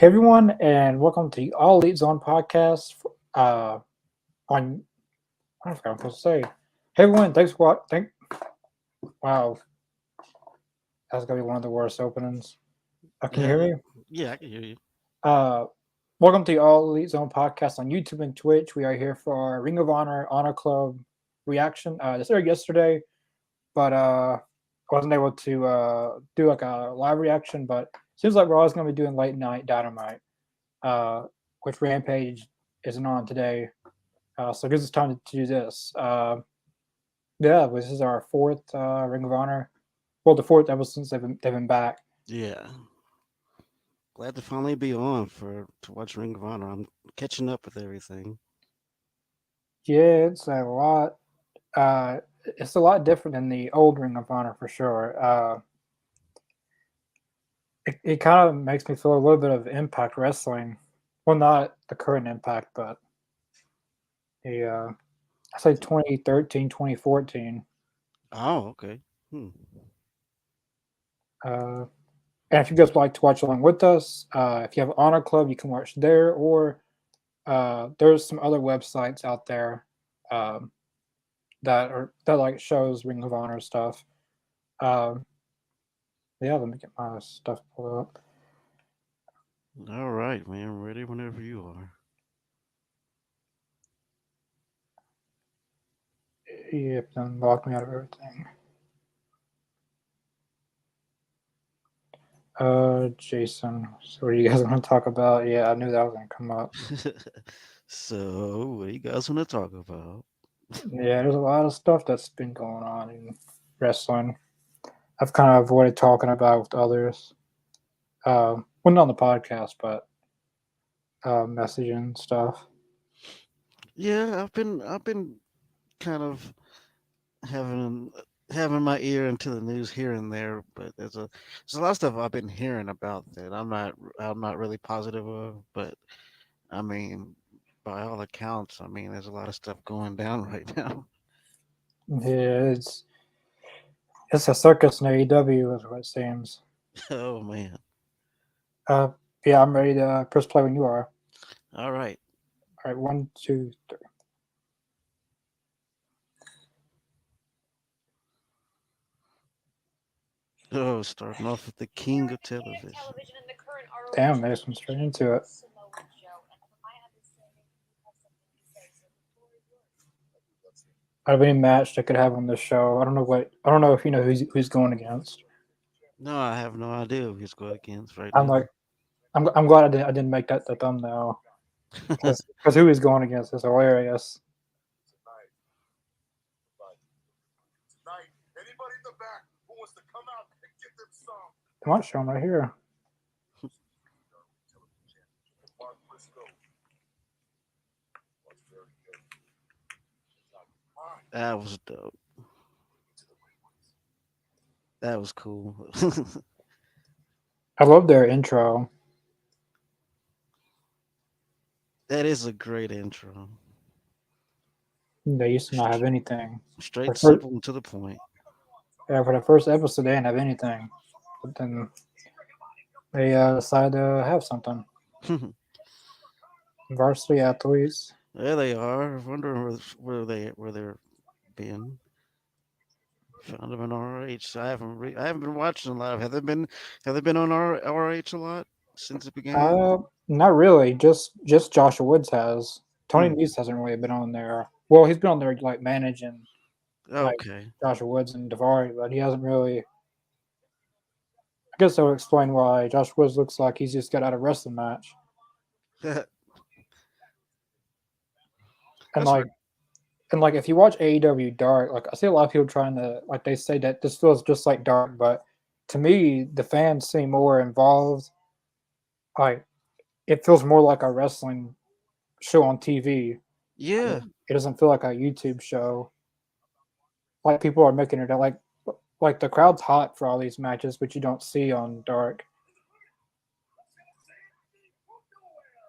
Hey everyone, and welcome to the All Elite Zone podcast. On I forgot what I'm supposed to say. Hey everyone, thanks for what. Wow, that's gonna be one of the worst openings. Can you Yeah, hear me? yeah, I can hear you. Uh, Welcome to the All Elite Zone podcast on YouTube and Twitch. We are here for our Ring of Honor Club reaction. This aired yesterday, but I wasn't able to do like a live reaction. But seems like we're always gonna be doing late night Dynamite, uh, which Rampage isn't on today. So it gives us time to do this. Yeah, this is our fourth Ring of Honor. Well, the fourth ever since they've been back. Yeah, glad to finally be on for to watch Ring of Honor. I'm catching up with everything. Yeah, it's a lot. It's a lot different than the old Ring of Honor for sure. It kind of makes me feel a little bit of Impact Wrestling. Well, not the current Impact, but the I say 2013, 2014. Oh, okay. Hmm. Uh, and if you guys would like to watch along with us, if you have Honor Club, you can watch there, or there's some other websites out there um, that like shows Ring of Honor stuff. Um, yeah, let me get my stuff pulled up. All right, man. Ready whenever you are. Yep, then lock me out of everything. Jason. So what do you guys want to talk about? Yeah, I knew that was gonna come up. So, what do you guys want to talk about? Yeah, there's a lot of stuff that's been going on in wrestling. I've kind of avoided talking about with others. Well, not on the podcast, but messaging stuff. Yeah, I've been kind of having having my ear into the news here and there, but there's a lot of stuff I've been hearing about that I'm not really positive of, but I mean, by all accounts, I mean, there's a lot of stuff going down right now. Yeah, it's a circus in AEW, is what it seems. Oh man! Uh, yeah, I'm ready to press play when you are. All right. All right, one, two, three. Oh, starting off with the king of television. Damn, they just went straight into it. Out of any match they could have on this show, I don't know if you know who's going against. No, I have no idea who he's going against right I'm like, now. I'm glad I didn't make that the thumbnail because who he's going against is hilarious. They might show him right here. That was dope. That was cool. I love their intro. That is a great intro. They used to not have St- anything. Straight, For, fir- simple, and to the point. yeah, for the first episode, they didn't have anything. But then they decided to have something. Varsity athletes. There they are. Wondering where they're been. Found them in ROH. I haven't been watching a lot. Have they been on ROH a lot since it began? Not really. Just Joshua Woods has. Tony Hmm. Nese hasn't really been on there. Well, he's been on there like managing like Okay. Joshua Woods and Davari, but he hasn't really. I guess that would explain why Joshua Woods looks like he's just got out of a wrestling match. That's And right. like if you watch AEW Dark, like I see a lot of people trying to like they say that this feels just like Dark, but to me the fans seem more involved. Like it feels more like a wrestling show on TV. Yeah. It doesn't feel like a YouTube show. Like people are making it like the crowd's hot for all these matches, but you don't see on Dark.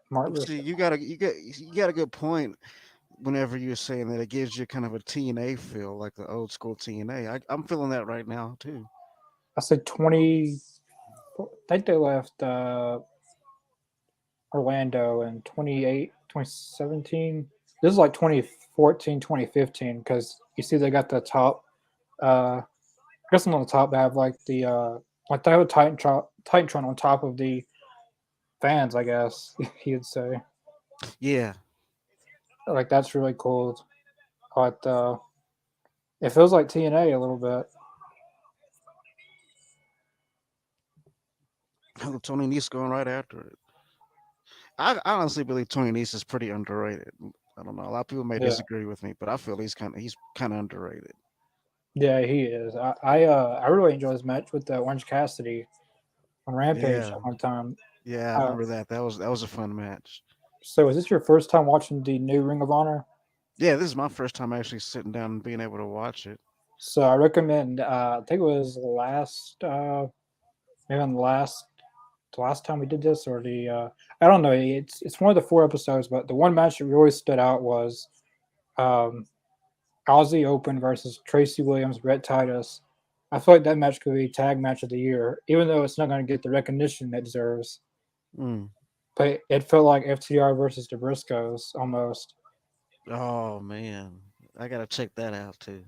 Mark See, Russo. you got a good point. Whenever you're saying that, it gives you kind of a TNA feel, like the old school TNA. I'm feeling that right now too. I said 20. I think they left Orlando in 2017. This is like 2014, 2015 because you see they got the top. I guess on the top they have like the like they have a Titantron on top of the fans. I guess you'd say Yeah, like that's really cool. But it feels like TNA a little bit. Tony Nese going right after it. I honestly believe Tony Nese is pretty underrated. I don't know. A lot of people may Yeah, disagree with me, but I feel he's kind of underrated. yeah, he is. I really enjoy his match with Orange Cassidy on Rampage Yeah, at one time. yeah, I Uh, remember that. That was a fun match. so is this your first time watching the new Ring of Honor? Yeah, this is my first time actually sitting down and being able to watch it. So I recommend. I think it was last, maybe on the last time we did this, or the I don't know. It's one of the 4 episodes, but the one match that really stood out was um, Aussie Open versus Tracy Williams, Brett Titus. I feel like that match could be tag match of the year, even though it's not going to get the recognition it deserves. Mm. But it felt like FTR versus the Briscoes almost. Oh man, I gotta check that out too.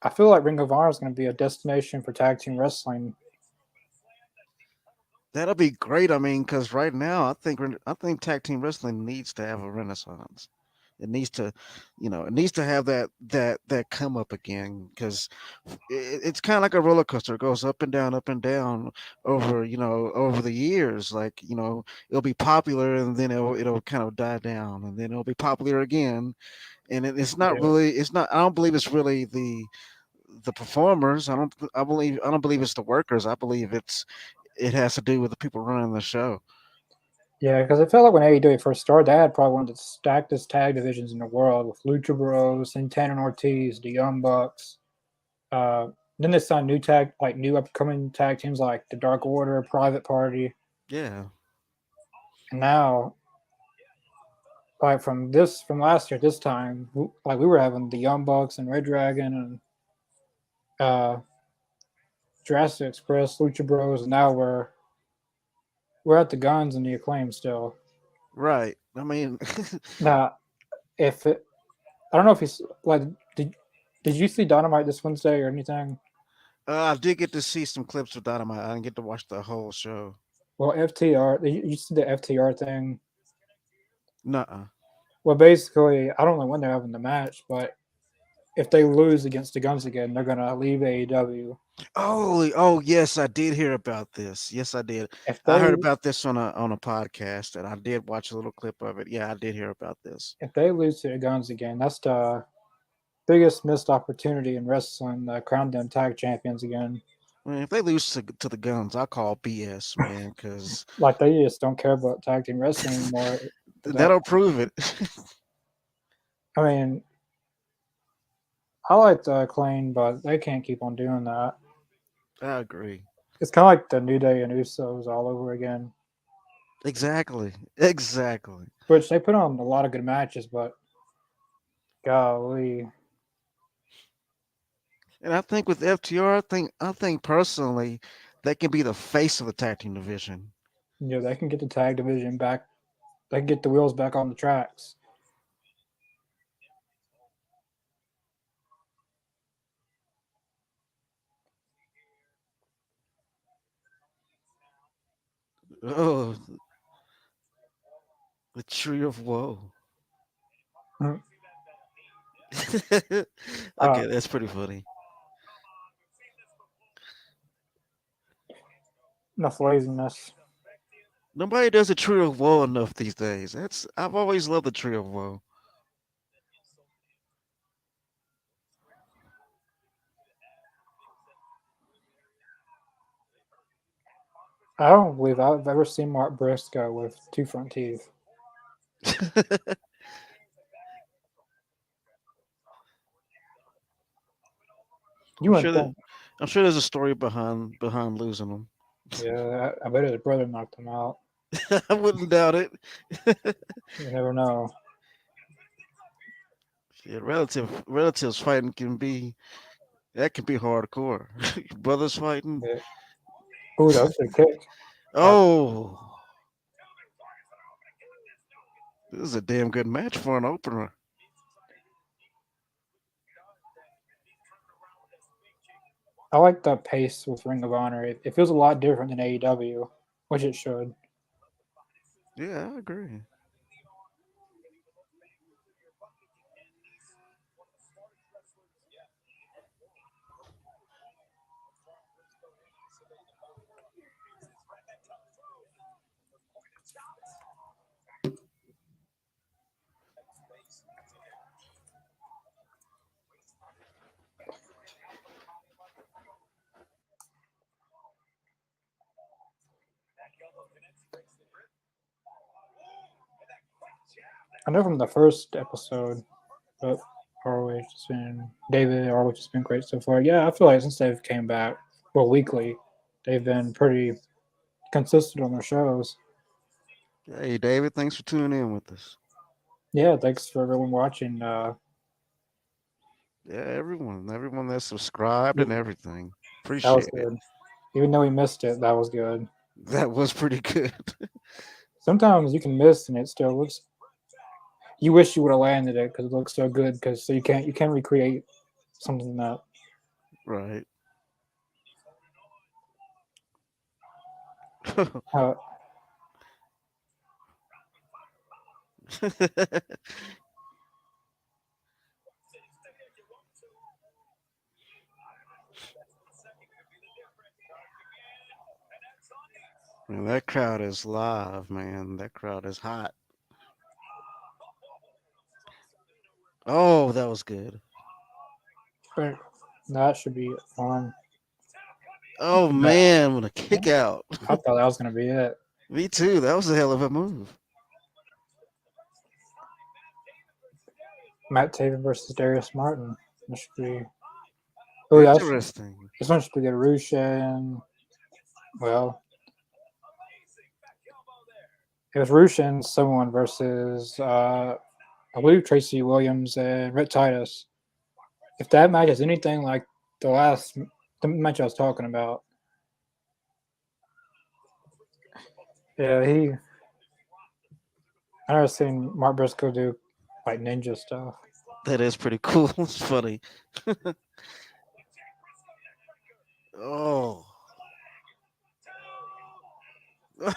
I feel like Ring of Honor is going to be a destination for tag team wrestling. That'll be great. I mean, because right now I think tag team wrestling needs to have a renaissance. It needs to, it needs to have that come up again because it's kind of like a roller coaster. It goes up and down over over the years. Like it'll be popular and then it'll kind of die down and then it'll be popular again. And it's not Yeah, really. It's not. I don't believe it's really the performers. I don't believe it's the workers. I believe it has to do with the people running the show. yeah, because it felt like when AEW first started, they had probably one of the stackedest tag divisions in the world with Lucha Bros, Santana and Ortiz, the Young Bucks. Uh, then they signed new upcoming tag teams like the Dark Order, Private Party, Yeah. and now like from last year this time, like we were having the Young Bucks and Red Dragon and uh, Jurassic Express, Lucha Bros, and now we're at the Guns and the Acclaim still. Right. I mean, Now, if it, I don't know if he's like, did did you see Dynamite this Wednesday or anything? I did get to see some clips of Dynamite. I didn't get to watch the whole show. Well, FTR, you see the FTR thing? Nuh-uh. Well, basically, I don't know when they're having the match, but if they lose against the Guns again, they're gonna leave AEW. Oh, yes, I did hear about this. Yes, I did. If I heard they about this on a podcast, and I did watch a little clip of it. Yeah, I did hear about this. if they lose to the Guns again, that's the biggest missed opportunity in wrestling. Crown them tag champions again. I mean, if they lose to the Guns, I call BS, man, because Like they just don't care about tag team wrestling anymore. At that that'll point, prove it. I mean, I like the Acclaim, but they can't keep on doing that. I agree. It's kind of like the New Day and Usos all over again. Exactly. Exactly. Which they put on a lot of good matches, but golly, And I think with FTR, I think personally, they can be the face of the tag team division. they can get the tag division back. They can get the wheels back on the tracks. Oh, the tree of woe. Mm. Okay, that's pretty funny. Enough laziness. Nobody does the tree of woe enough these days. I've always loved the tree of woe. I don't believe I've ever seen Mark Briscoe with two front teeth. You I'm wouldn't sure that think. I'm sure there's a story behind losing them. Yeah, I bet his brother knocked him out. I wouldn't doubt it. You never know. Yeah, relatives fighting can be hardcore. Brothers fighting. Yeah. Ooh, that was a kick. Uh, Oh, This is a damn good match for an opener. I like the pace with Ring of Honor. It feels a lot different than AEW, which it should. Yeah, I agree. I know from the first episode, but ROH has been David. ROH has been great so far. Yeah, I feel like since they've came back, well, weekly, they've been pretty consistent on their shows. Hey, David, thanks for tuning in with us. Yeah, thanks for everyone watching. Yeah, everyone that's subscribed and everything. That was Appreciate it. good. Even though we missed it, that was good. That was pretty good. Sometimes you can miss and it still looks. You wish you would have landed it because it looks so good. Because so you can't recreate something that. Right. Uh, Man, that crowd is live, man. That crowd is hot. Oh, that was good. but that should be on. Oh man, with a kick out. I thought that was gonna be it. Me too. That was a hell of a move. Matt Taven versus Darius Martin. This should be. Oh, Interesting. this one should be good. Rushin. Well, it was Rushin someone versus I believe Tracy Williams and Rhett Titus. If that match is anything like the match I was talking about, yeah, I never seen Mark Briscoe do like ninja stuff. That is pretty cool. It's funny. Oh.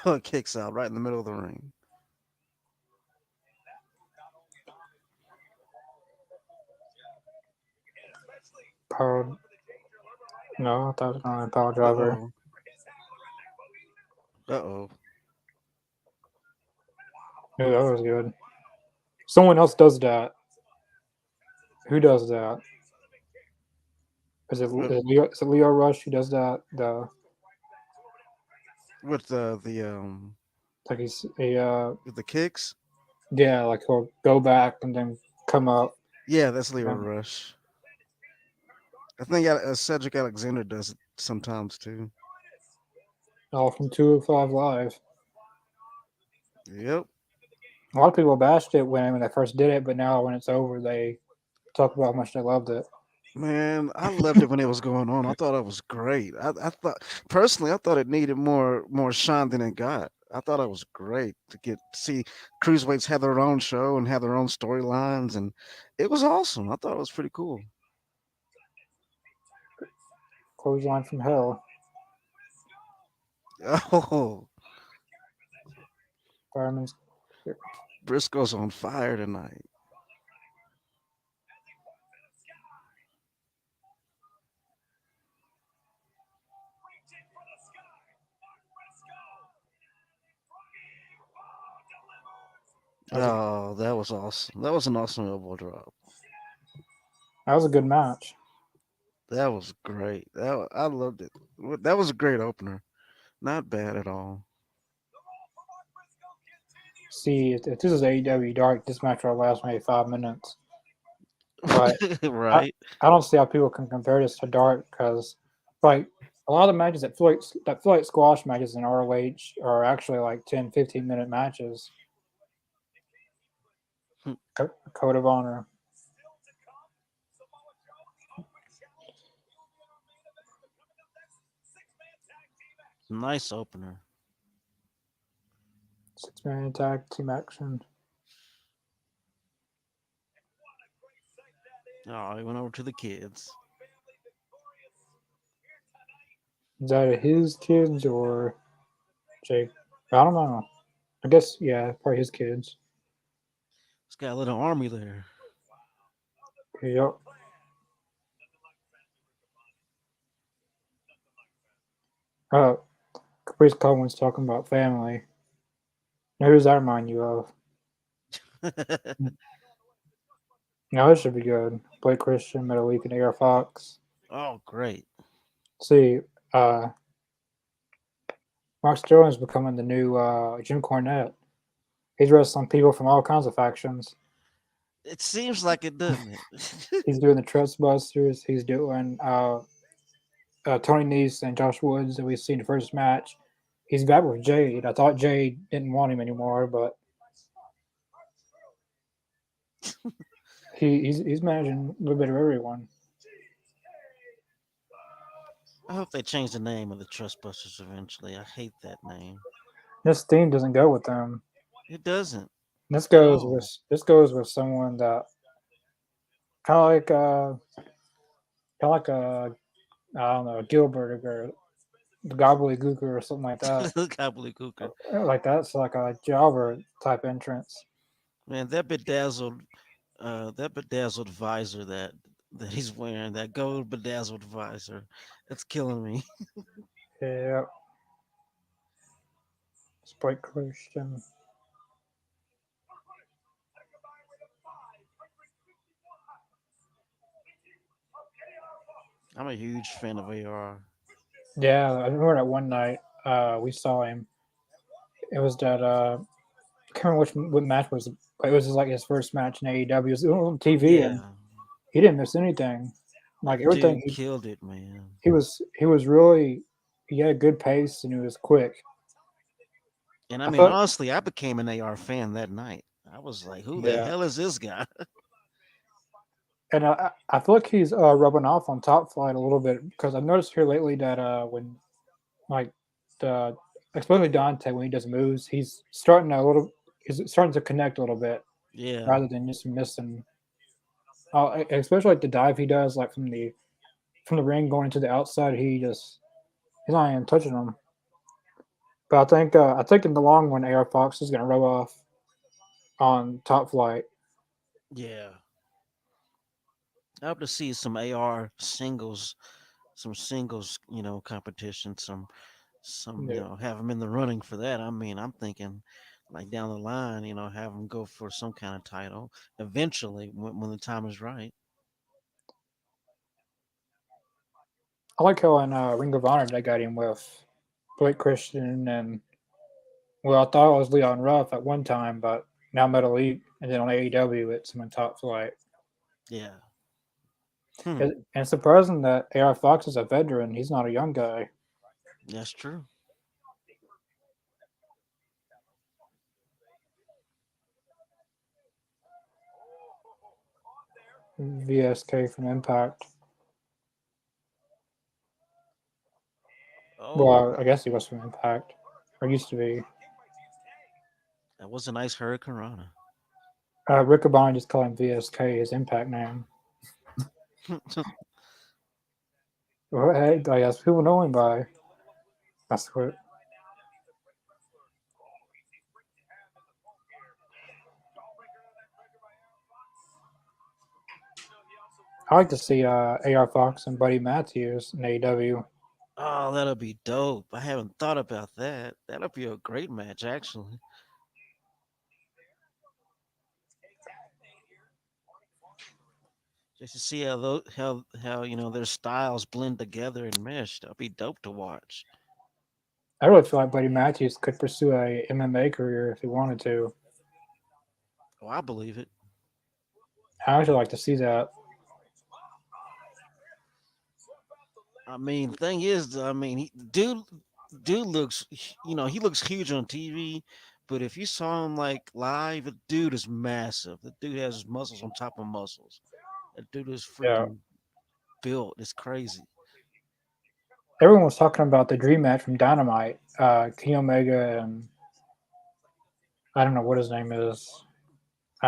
Oh, kicks out right in the middle of the ring. Power, no, I thought it was only a power Uh driver. oh. Uh oh. Yeah, that was good. Someone else does that. Who does that? Is it Leo Rush who does that? The With like he's with the kicks. yeah, like he'll go back and then come up. Yeah, that's Leo Um, Rush. I think Cedric Alexander does it sometimes too. all from 205 Live. Yep. A lot of people bashed it when they first did it, but now when it's over, they talk about how much they loved it. Man, I loved it when it was going on. I thought it was great. I thought personally, I thought it needed more shine than it got. I thought it was great to get see cruiserweights have their own show and have their own storylines, and it was awesome. I thought it was pretty cool. Clothesline from Hell. Oh, Fireman's. Briscoe's on fire tonight. Oh, that was awesome. That was an awesome elbow drop. That was a good match. That was great. I loved it. That was a great opener. Not bad at all. See, if this is AEW Dark, this match will last maybe 5 minutes. But I, Right? I don't see how people can compare this to Dark because, like, a lot of the matches that feel like squash matches in ROH are actually like 10, 15-minute matches. Code of Honor. Nice opener. 6-man tag team action. Oh, he went over to the kids. Is that his kids or Jake? I don't know. I guess yeah, probably his kids. He's got a little army there. Yep. Uh, Caprice Coleman's talking about family. Now, who does that remind you of? No, this should be good. Blake Christian, Metalik, and Air Fox. Oh, great. See, uh, Mark Sterling's becoming the new Jim Cornette. He's wrestling people from all kinds of factions. It seems like it, doesn't it? He's doing the Trustbusters. He's doing Tony Nese and Josh Woods that we've seen in the first match. He's back with Jade. I thought Jade didn't want him anymore, but he's managing a little bit of everyone. I hope they change the name of the Trustbusters eventually. I hate that name. This theme doesn't go with them. It doesn't This at goes with all. this goes with someone that kind of like I don't know Gilbert or the Gobbledygooker or something like that. Gobbledygooker. Like that's like a jobber type entrance. Man, that bedazzled visor that he's wearing, that gold bedazzled visor, that's killing me. Yeah, Spike Christian. I'm a huge fan of AR. Yeah, I remember that one night we saw him. It was that I can't remember what match was. It was like his first match in AEW. It was on TV, and Yeah, he didn't miss anything. Like that everything, dude killed it, man. he was really he had a good pace and he was quick. And I I mean, thought, honestly, I became an AR fan that night. I was like, who the yeah, hell is this guy? and I feel like he's rubbing off on Top Flight a little bit because I've noticed here lately that when like the especially Dante when he does moves, he's starting to connect a little bit Yeah, rather than just missing. Especially like the dive he does, like from the ring going into the outside, he's not even touching them. But I think in the long run, AR Fox is going to rub off on Top Flight. yeah. I hope to see some AR singles, some singles, competition, some, Yeah. have him in the running for that. I mean, I'm thinking like down the line, have him go for some kind of title eventually when the time is right. I like how in Ring of Honor they got him with Blake Christian and well, I thought it was Leon Ruff at one time, but now Metal Elite, and then on AEW it's him in Top Flight. Yeah. Hmm. And it's surprising that AR Fox is a veteran. He's not a young guy. That's true. VSK from Impact. Oh, Well, I guess he was from Impact, or used to be. that was a nice Hurricane Rana. Rickaby just called him VSK, his Impact name. Well, hey, I guess people know him by. That's what I like to see. AR Fox and Buddy Matthews in AEW. Oh, that'll be dope. I haven't thought about that. That'll be a great match, actually. Just to see how their styles blend together and mesh. That'll be dope to watch. I really feel like Buddy Matthews could pursue a MMA career if he wanted to. Oh, I believe it. I actually like to see that. I mean, thing is, I mean, dude looks, he looks huge on TV, but if you saw him like live, the dude is massive. The dude has muscles on top of muscles. That dude is Yeah, freaking built. It's crazy. everyone was talking about the dream match from Dynamite. Kenny Omega and I don't know what his name is. He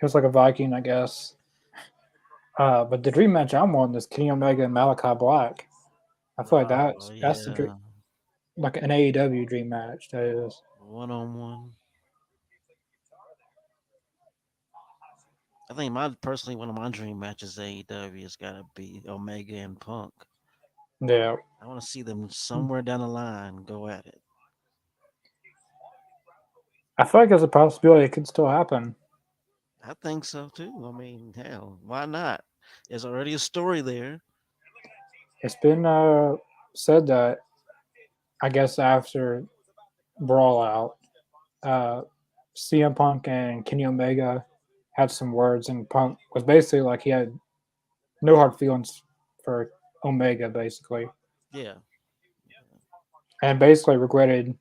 was like a Viking, I guess. But the dream match I'm on is Kenny Omega and Malachi Black. I feel like Oh that's yeah, like an AEW dream match. That is. 1-on-1. I think my personally one of my dream matches AEW has got to be Omega and Punk. Yeah, I want to see them somewhere down the line go at it. I feel like there's a possibility it could still happen. I think so too. I mean, hell, why not? There's already a story there. It's been said that I guess after Brawl Out, uh, CM Punk and Kenny Omega had some words, and Punk was basically like he had no hard feelings for Omega, basically, Yeah, and basically regretted.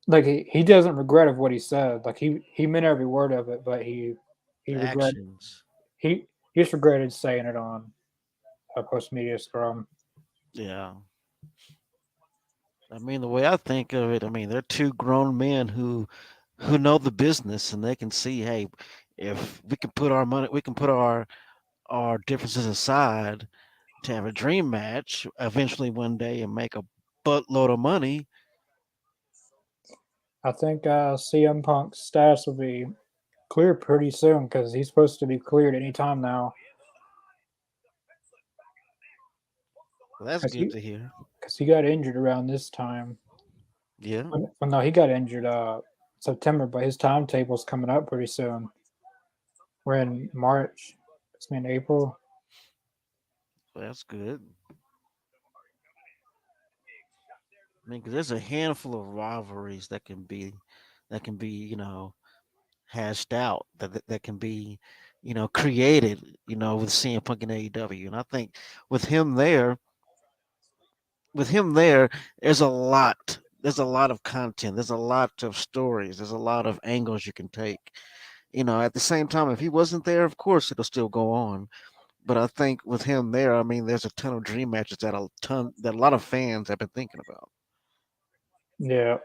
Like he doesn't regret of what he said. Like he meant every word of it, but he the regret actions. he just regretted saying it on a post media scrum. Yeah. I mean, the way I think of it, I mean, they're two grown men who know the business and they can see, hey, if we can put our money, we can put our differences aside to have a dream match eventually one day and make a buttload of money. I think CM Punk's status will be cleared pretty soon because he's supposed to be cleared anytime now. Well, that's Because good to hear. he got injured around this time. Yeah, Well, no, he got injured September, but his timetable's coming up pretty soon. We're in March. It's in April. well, that's good. I mean, because there's a handful of rivalries that can be hashed out that can be created with CM Punk and AEW, and I think with him there with him there, there's a lot of content, there's a lot of stories, there's a lot of angles you can take. At the same time, if he wasn't there, of course it'll still go on. But I think with him there, I mean, there's a ton of dream matches that a lot of fans have been thinking about. Yeah,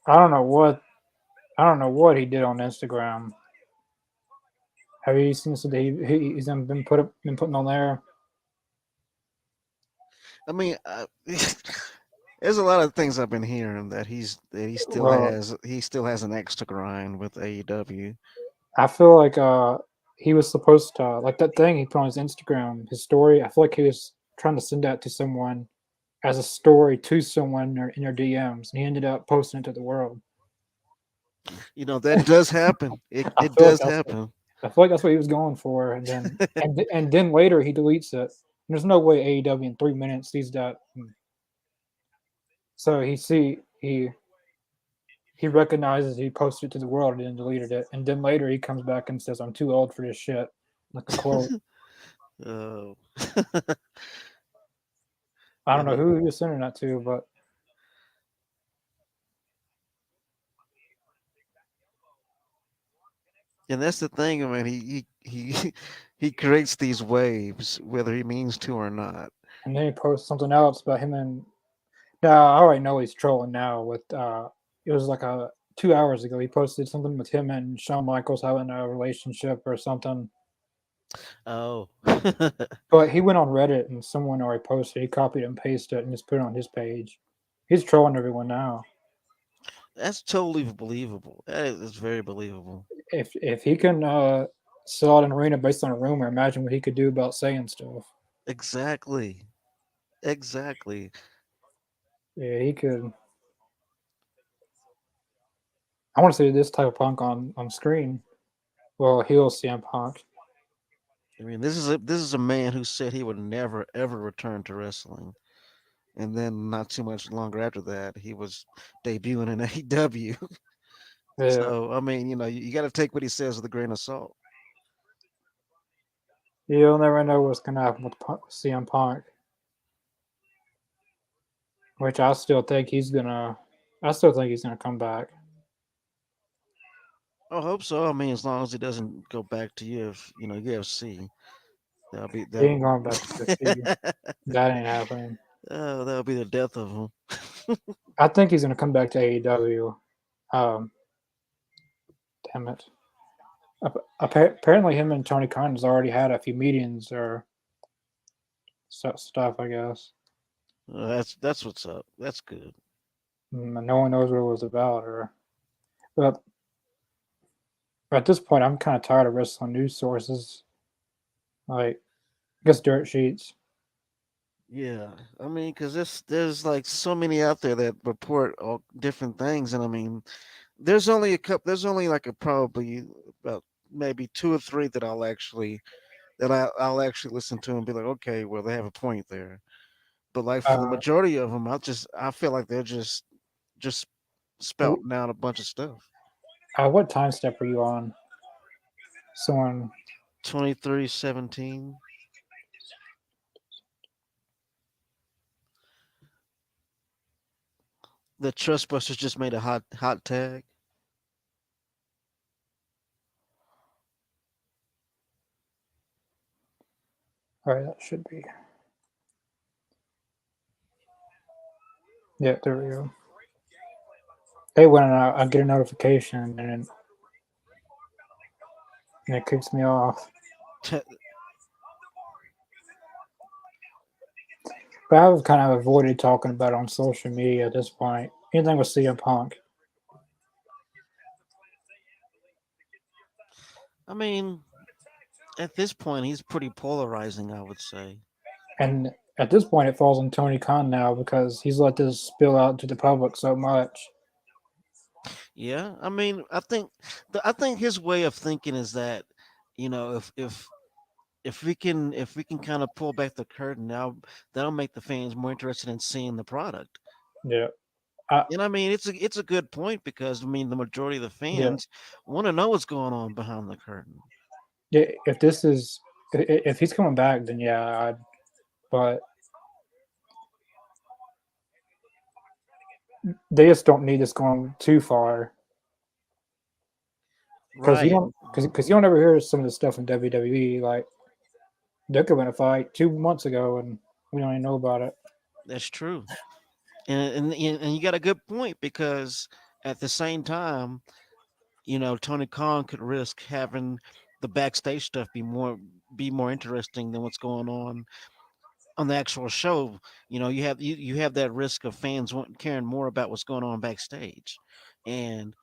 I don't know what he did on Instagram. Have you seen something he's been putting on there? I mean, there's a lot of things I've been hearing that he still Well, has an extra grind with AEW. I feel like he was supposed to like that thing he put on his Instagram, his story. I feel like he was trying to send that to someone as a story to someone in their DMs, and he ended up posting it to the world. That does happen. It I it feel like does that's what happen. he was going for, and then later he deletes it. There's no way AEW in 3 minutes sees that. So he recognizes he posted it to the world and then deleted it, and then later he comes back and says, "I'm too old for this shit," like a quote. Oh, I don't and know it, who he was sending that to, but and that's the thing. I mean, he he creates these waves, whether he means to or not. and then he posts something else about him and now I already know he's trolling now with it was like a 2 hours ago he posted something with him and Shawn Michaels having a relationship or something. Oh, But he went on Reddit and someone already posted. He copied and pasted it and just put it on his page. He's trolling everyone now. that's totally believable. That is very believable. If he can sell out an arena based on a rumor, imagine what he could do about saying stuff. Exactly. Exactly. Yeah, he could. I want to see this type of punk on screen. Well, he'll CM Punk. I mean, this is a man who said he would never ever return to wrestling, and then not too much longer after that, he was debuting in AEW. Yeah, So I mean, you got to take what he says with a grain of salt. you'll never know what's gonna happen with CM Punk, which I still think he's gonna. I still think he's gonna come back. I hope so. I mean, as long as he doesn't go back to UFC, that'll be He that ain't would. going back to UFC. That ain't happening. Oh, that'll be the death of him. I think he's gonna come back to AEW. Um, damn it. Apparently, him and Tony Khan has already had a few meetings or stuff. I guess. That's what's up. That's good. And no one knows what it was about, or but at this point, I'm kind of tired of wrestling news sources like I guess dirt sheets. Yeah, I mean, because there's like so many out there that report all different things, and I mean, there's only a couple. There's only like a probably about maybe two or three that I'll actually listen to and be like, okay, well they have a point there. But like for the Uh, majority of them, I feel like they're just w- spouting out a bunch of stuff. what time step are you on? Someone 23:17. The Trustbusters just made a hot tag. all right, that should be. Yeah, there we go. They went and I get a notification and it kicks me off. But I've kind of avoided talking about it on social media at this point. Anything with CM Punk. I mean, at this point, he's pretty polarizing, I would say. And at this point, it falls on Tony Khan now because he's let this spill out to the public so much. Yeah, I mean, I think his way of thinking is that, if we can kind of pull back the curtain now, that'll make the fans more interested in seeing the product. Yeah. I, And I mean, it's a good point because I mean, the majority of the yeah. fans want to know what's going on behind the curtain. Yeah. If this is, if he's coming back, then yeah. But they just don't need this going too far because you Right. don't because you don't ever hear some of the stuff in WWE. Like there could have been a fight 2 months ago and we don't even know about it. That's true. And you got a good point because at the same time, Tony Khan could risk having the backstage stuff be more interesting than what's going on the actual show. You have that risk of fans caring more about what's going on backstage, and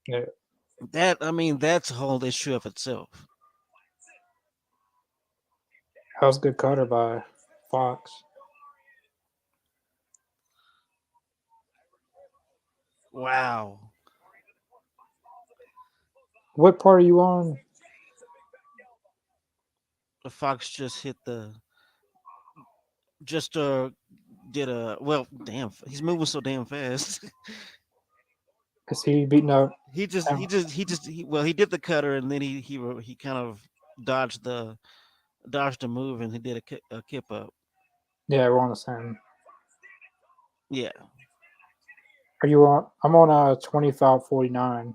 Yeah, I mean that's a whole issue of itself. that was a good cutter by Fox. Wow, What part are you on? the Fox just hit the just did a well. Damn, he's moving so damn fast. Is he beating up? He did the cutter and then he kind of dodged the move and he did a kip up. Yeah, we're on the same. Yeah, Are you on? I'm on 2549.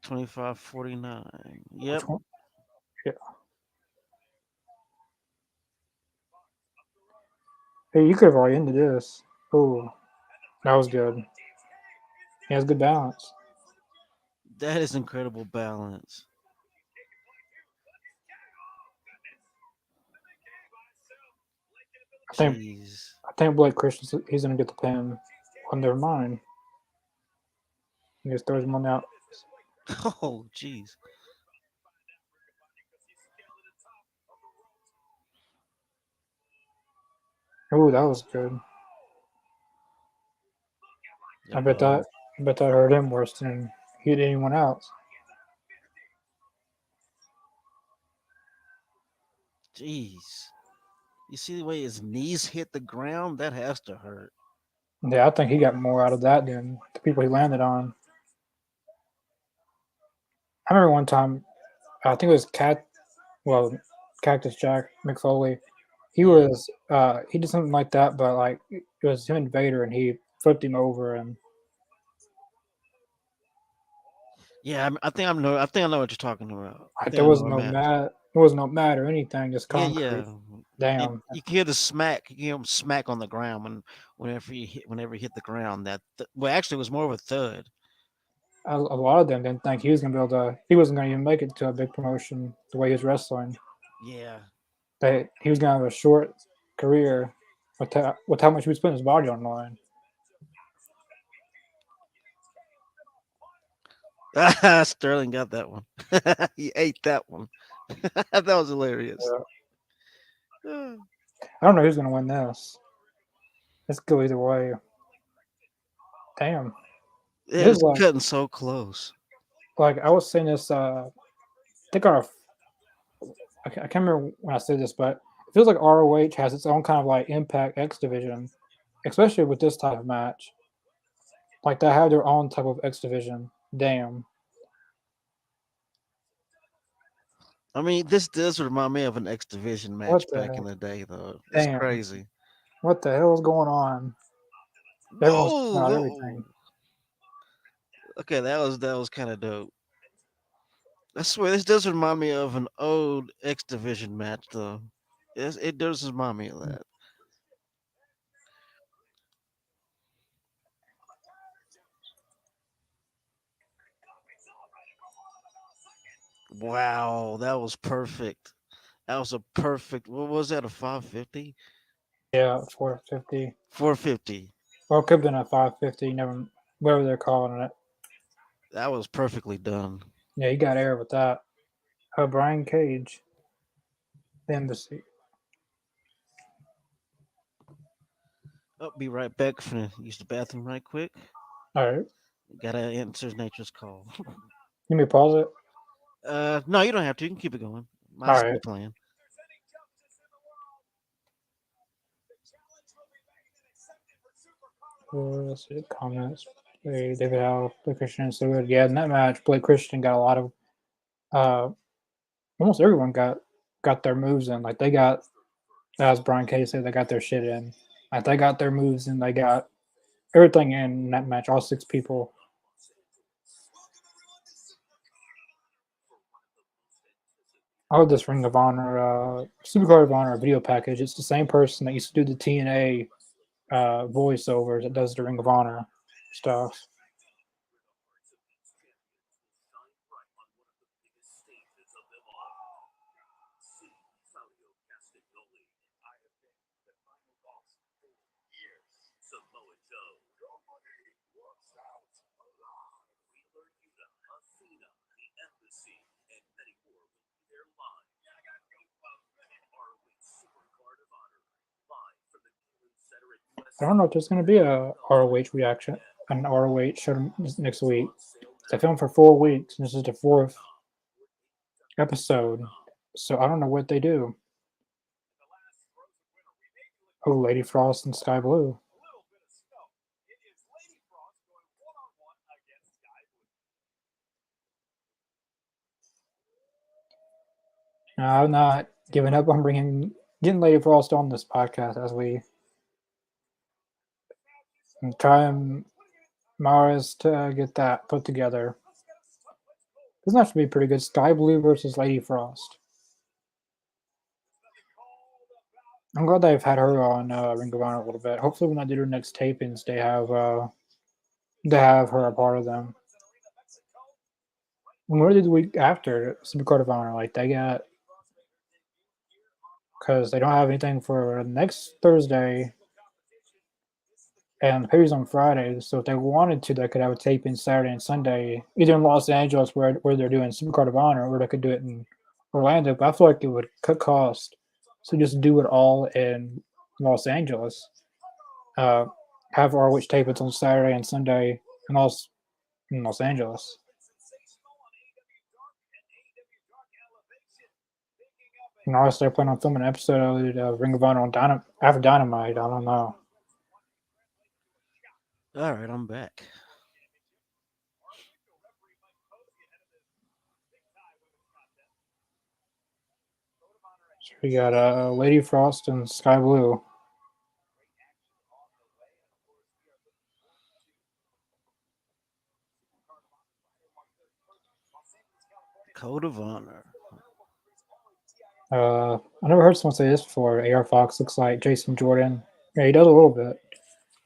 25:49. Which Yep. one? Yeah. Hey, you could have already ended this. Oh, that was good. He has good balance. That is incredible balance. I think Jeez. I think Blake Christian he's gonna get the pin. Oh, never mind. He just throws him on out. Oh, jeez. Oh, that was good. Uh oh. I bet that hurt him worse than he hit anyone else. Jeez. You see the way his knees hit the ground? That has to hurt. Yeah, I think he got more out of that than the people he landed on. I remember one time, I think it was Cactus Jack McFoley. Yeah. He did something like that, but like it was him and Vader, and he flipped him over, and Yeah, I think I know what you're talking about. I think there I know was what no Matt. mat, there was no mat or anything, just Yeah, concrete. yeah. Damn. You can hear the smack. You hear him smack on the ground whenever he hit the ground. Well, actually, it was more of a thud. a lot of them didn't think he was gonna be able to. He wasn't gonna even make it to a big promotion the way he was wrestling. Yeah. That he was gonna have a short career with how much he was putting his body on the line. Sterling got that one. He ate that one. That was hilarious. Yeah. I don't know who's gonna win this. This could go either way. Damn, It this is is cutting so close. like I was saying this. I think I can't remember when I said this, but it feels like ROH has its own kind of like Impact X division, especially with this type of match. Like they have their own type of X division. Damn. I mean, this does remind me of an X Division What match the back in heck? the day, though. It's Damn. crazy. What the hell is going on? Everyone's talking Whoa, about whoa. everything. Okay, that was kind of dope. I swear, this does remind me of an old X Division match, though. It does remind me of that. Wow, that was perfect. That was a perfect. What was that? A 550? Yeah, 450. 450. Well, it could have been a 550. Never, whatever they're calling it. That was perfectly done. Yeah, you got air with that. Brian Cage, the embassy. I'll be right back. Finna use the bathroom right quick. All right. Gotta answer Nature's call. Let me pause it. No, you don't have to. You can keep it going. All Mine's still right. playing. Let's see the comments. Hey, David Howe, Blake Christian, so good. Yeah, in that match, Blake Christian got a lot of. Uh, almost everyone got their moves in. Like they got, as Brian Cage said, they got their shit in. Like they got their moves in. They got everything in that match. All six people. I love this Ring of Honor, Supercard of Honor video package. It's the same person that used to do the TNA voiceovers that does the Ring of Honor stuff. I don't know if there's going to be a ROH reaction, an ROH show next week. They filmed for 4 weeks. And this is the fourth episode, so I don't know what they do. Oh, Lady Frost and Sky Blue. No, I'm not giving up on getting Lady Frost on this podcast as we try and Mars to get that put together. This not should be pretty good. Sky Blue versus Lady Frost. I'm glad they've had her on Ring of Honor a little bit. Hopefully, when I do their next tapings, they have her a part of them. And what did the week after Supercard of Honor? Like they got because they don't have anything for next Thursday, and the pay on Friday. So if they wanted to, they could have a taping Saturday and Sunday, either in Los Angeles where they're doing Supercard of Honor, or they could do it in Orlando. But I feel like it would cut cost, so just do it all in Los Angeles. Uh, have ROH tapings on Saturday and Sunday in Los Angeles. And honestly, they're planning on filming an episode of Ring of Honor on after Dynamite. I don't know. All right, I'm back. So we got Lady Frost and Sky Blue. Code of Honor. I never heard someone say this before. AR Fox looks like Jason Jordan. Yeah, he does a little bit.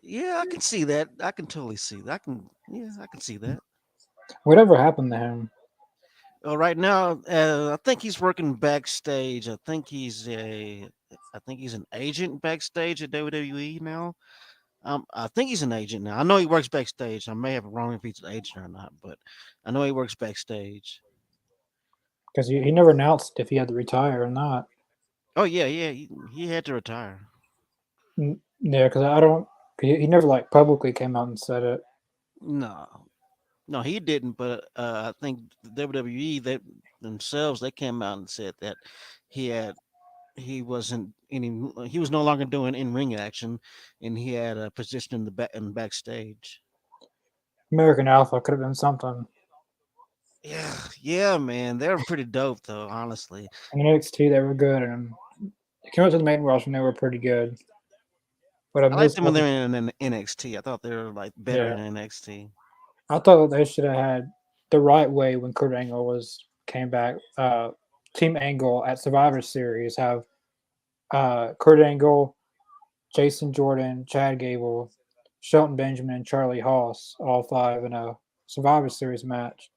Yeah, I can see that. I can totally see that. I can see that. Whatever happened to him? Right now, I think he's working backstage. I think he's an agent backstage at WWE now. I think he's an agent now. I know he works backstage. I may have it wrong if he's an agent or not, but I know he works backstage. Because he never announced if he had to retire or not. Oh yeah, yeah. He had to retire. Yeah, because I don't. He never like publicly came out and said it. No, no, he didn't. But I think the WWE they themselves they came out and said that he had he wasn't any he was no longer doing in ring action, and he had a position in the backstage. American Alpha could have been something. Yeah, yeah, man, they're pretty dope though. Honestly, In NXT, they were good, and they came out to the main roster and they were pretty good. But I liked this them when wasn't. they're in NXT. I thought they were like better Yeah, in NXT. I thought they should have had the right way when Kurt Angle was came back. Team Angle at Survivor Series have Kurt Angle, Jason Jordan, Chad Gable, Shelton Benjamin, and Charlie Haas, all five in a Survivor Series match.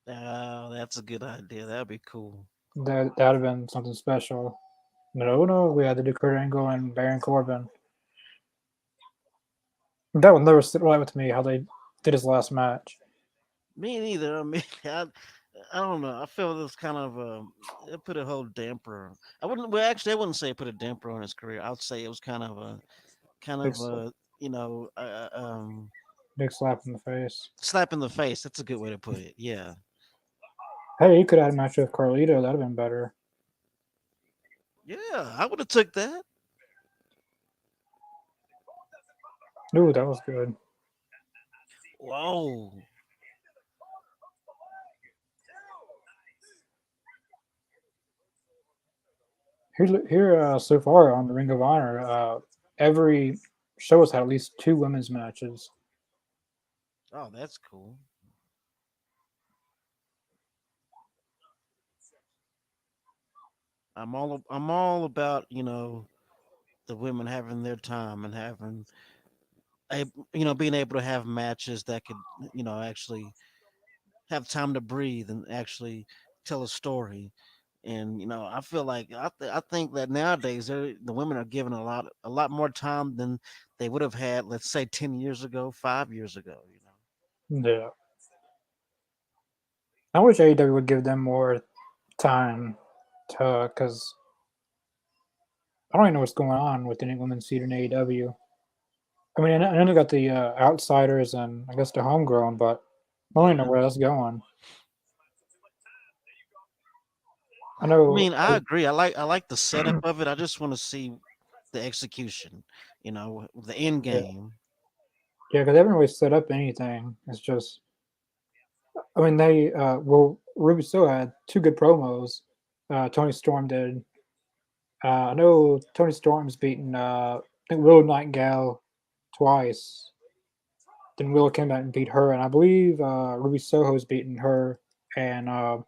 Oh, that's a good idea. That'd be cool. That'd have been something special. No, no, we had to do Kurt Angle and Baron Corbin. That would never sit right with me how they did his last match. Me neither. I mean, I don't know. I feel it was kind of it put a whole damper. I wouldn't. Well, actually, I wouldn't say it put a damper on his career. I'd say it was kind Big, of a big slap in the face. slap in the face. That's a good way to put it. Yeah, Hey, he could have had a match with Carlito. That'd have been better. yeah. I would have took that. Ooh, that was good. Whoa. Here, so far on the Ring of Honor, every show has had at least two women's matches. Oh, that's cool. I'm all about the women having their time and having being able to have matches that could actually have time to breathe and actually tell a story. And I feel like I think that nowadays the women are given a lot more time than they would have had, let's say, 10 years ago, 5 years ago. Yeah, I wish AEW would give them more time to, because I don't even know what's going on with the women's feud in AEW. I mean, I know they got the outsiders and I guess the homegrown, but I don't even know Yeah. where that's going. I I know, mean, I agree. I like the setup of it. I just want to see the execution. The end yeah, game. yeah, because they haven't really set up anything. It's just, I mean, Ruby still had two good promos. Tony Storm did. I know Tony Storm's beaten, I think Willow Nightingale twice. Then Willow came back and beat her, and I believe Ruby Soho's beaten her and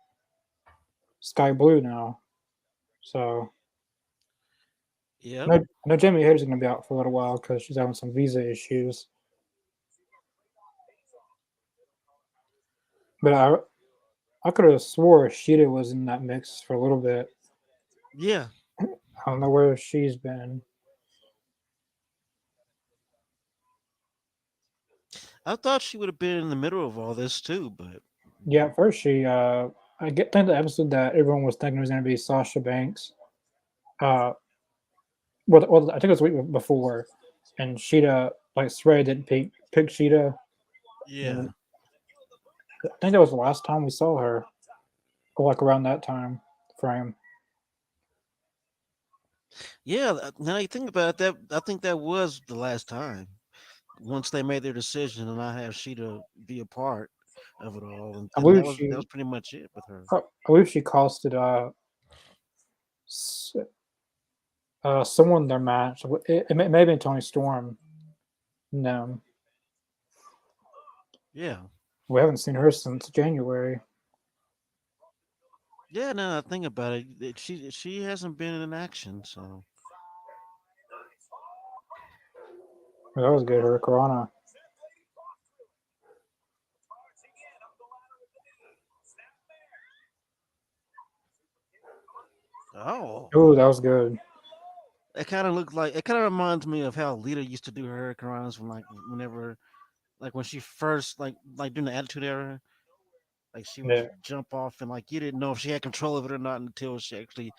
Sky Blue now. So Yep. I know Jamie Hayter's going to be out for a little while because she's having some visa issues. But I could have swore Sheeta was in that mix for a little bit. Yeah. I don't know where she's been. I thought she would have been in the middle of all this too, but Yeah, at first think the episode that everyone was thinking was going to be Sasha Banks. Uh, I think it was the week before, and Sheeta like Sray didn't pick Sheeta. yeah. And I think that was the last time we saw her, or like around that time frame. Yeah, now you think about it, that I think that was the last time. Once they made their decision and not have Sheeta be a part of it all, and, I and believe that was she, pretty much it with her. I believe she costed s- someone their match. It may have been Tony Storm. No, Yeah, we haven't seen her since January. yeah. Now that I think about it, she hasn't been in action, so That was good. Her Corona. Oh, Oh, that was good. it kind of looked like it kind of reminds me of how Lita used to do her hurricanrans from like whenever like when she first like during the Attitude Era, like she would Yeah, just jump off and like you didn't know if she had control of it or not until she actually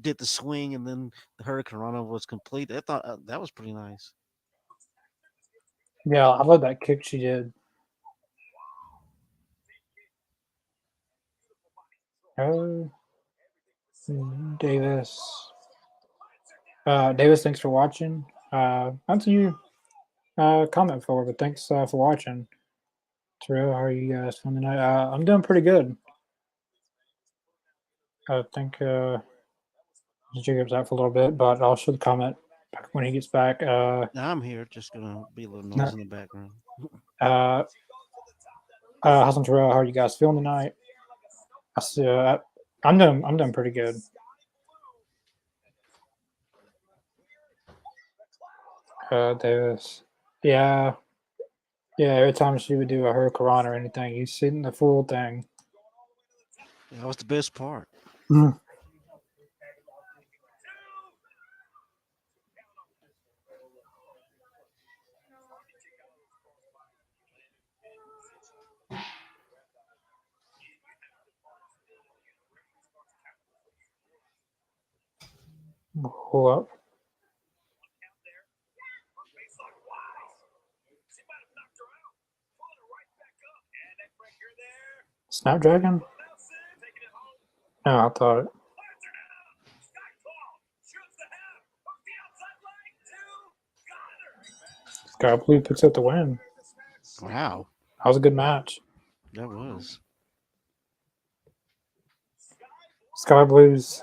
did the swing and then the hurricane run was complete. I thought that was pretty nice. yeah, I love that kick she did. Oh, Davis. Davis, thanks for watching. Not to you comment for, but thanks for watching. Terrell, how are you guys feeling tonight? I'm doing pretty good. I think Jacob's out for a little bit, but I'll show the comment back when he gets back. Now I'm here, just gonna be a little No- noise in the background. uh, Hassan Terrell, how are you guys feeling tonight? I see, I'm doing pretty good. Davis, yeah, yeah. Every time she would do a hurricane or anything, you seen the full thing. That was the best part. Mm. Pull up. Snapdragon? No, I thought Sky Blue picks up the win. Wow, That was a good match. that was. Sky Blues.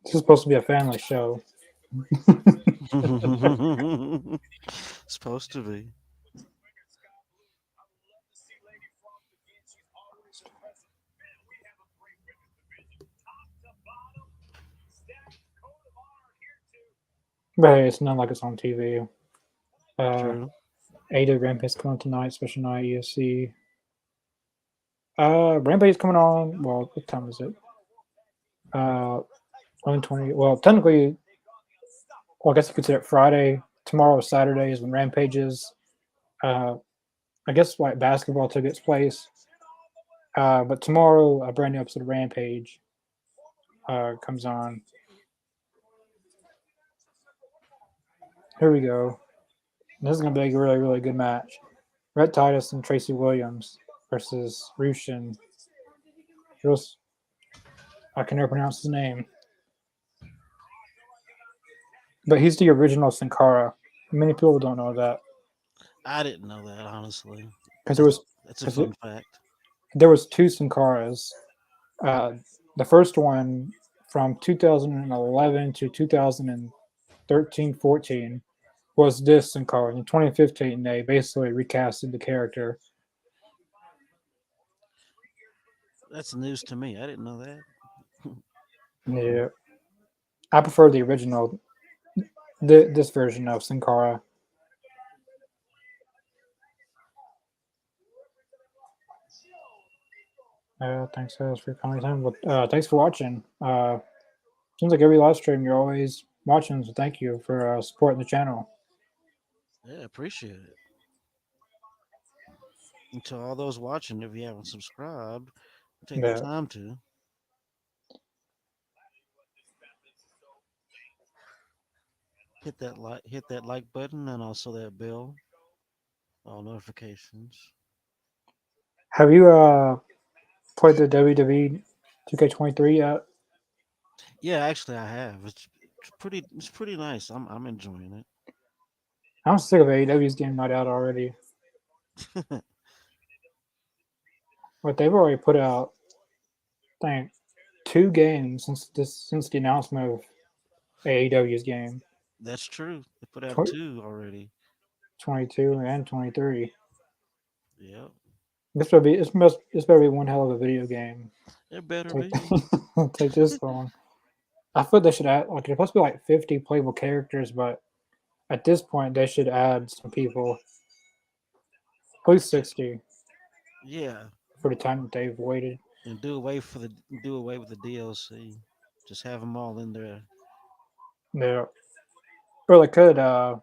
This is supposed to be a family show. Supposed to be. But hey, it's not like it's on TV. Uh, True. AEW Rampage coming tonight, special night UFC. Rampage is coming on. Well, what time is it? 11:20. Well, technically, well, I guess you could say it Friday. Tomorrow, Saturday is when Rampage is. Uh, I guess like basketball took its place. But tomorrow, a brand new episode of Rampage comes on. Here we go. This is gonna be a really, really good match. Rhett Titus and Tracy Williams versus Rushin. I can never pronounce his name, but he's the original Sin Cara. Many people don't know that I didn't know that honestly. because That's that's a fun fact. there was two Sin Caras. Uh, the first one from 2011 to 2013, 14 was this Sin Cara. In 2015, they basically recasted the character. That's news to me. I didn't know that. Yeah, I prefer the original, this version of Sin Cara. Thanks guys for coming time. But thanks for watching. Seems like every live stream you're always watching, so thank you for supporting the channel. Yeah, appreciate it. And to all those watching, if you haven't subscribed, take the Yeah. time to hit that like button, and also that bell, all notifications. Have you played the WWE 2K23 yet? Yeah, actually, I have. It's pretty nice. I'm enjoying it. I'm sick of AEW's game not out already. But they've already put out, I think, two games since the announcement of AEW's game, That's true. They put out tw- two already. 22 and 23. Yep, This better be one hell of a video game. it better Take be. take this long. I thought they should add like there's supposed to be like 50 playable characters, but at this point they should add some people. At least 60. Yeah, for the time that they've waited. And do away with the DLC. Just have them all in there. They really could. I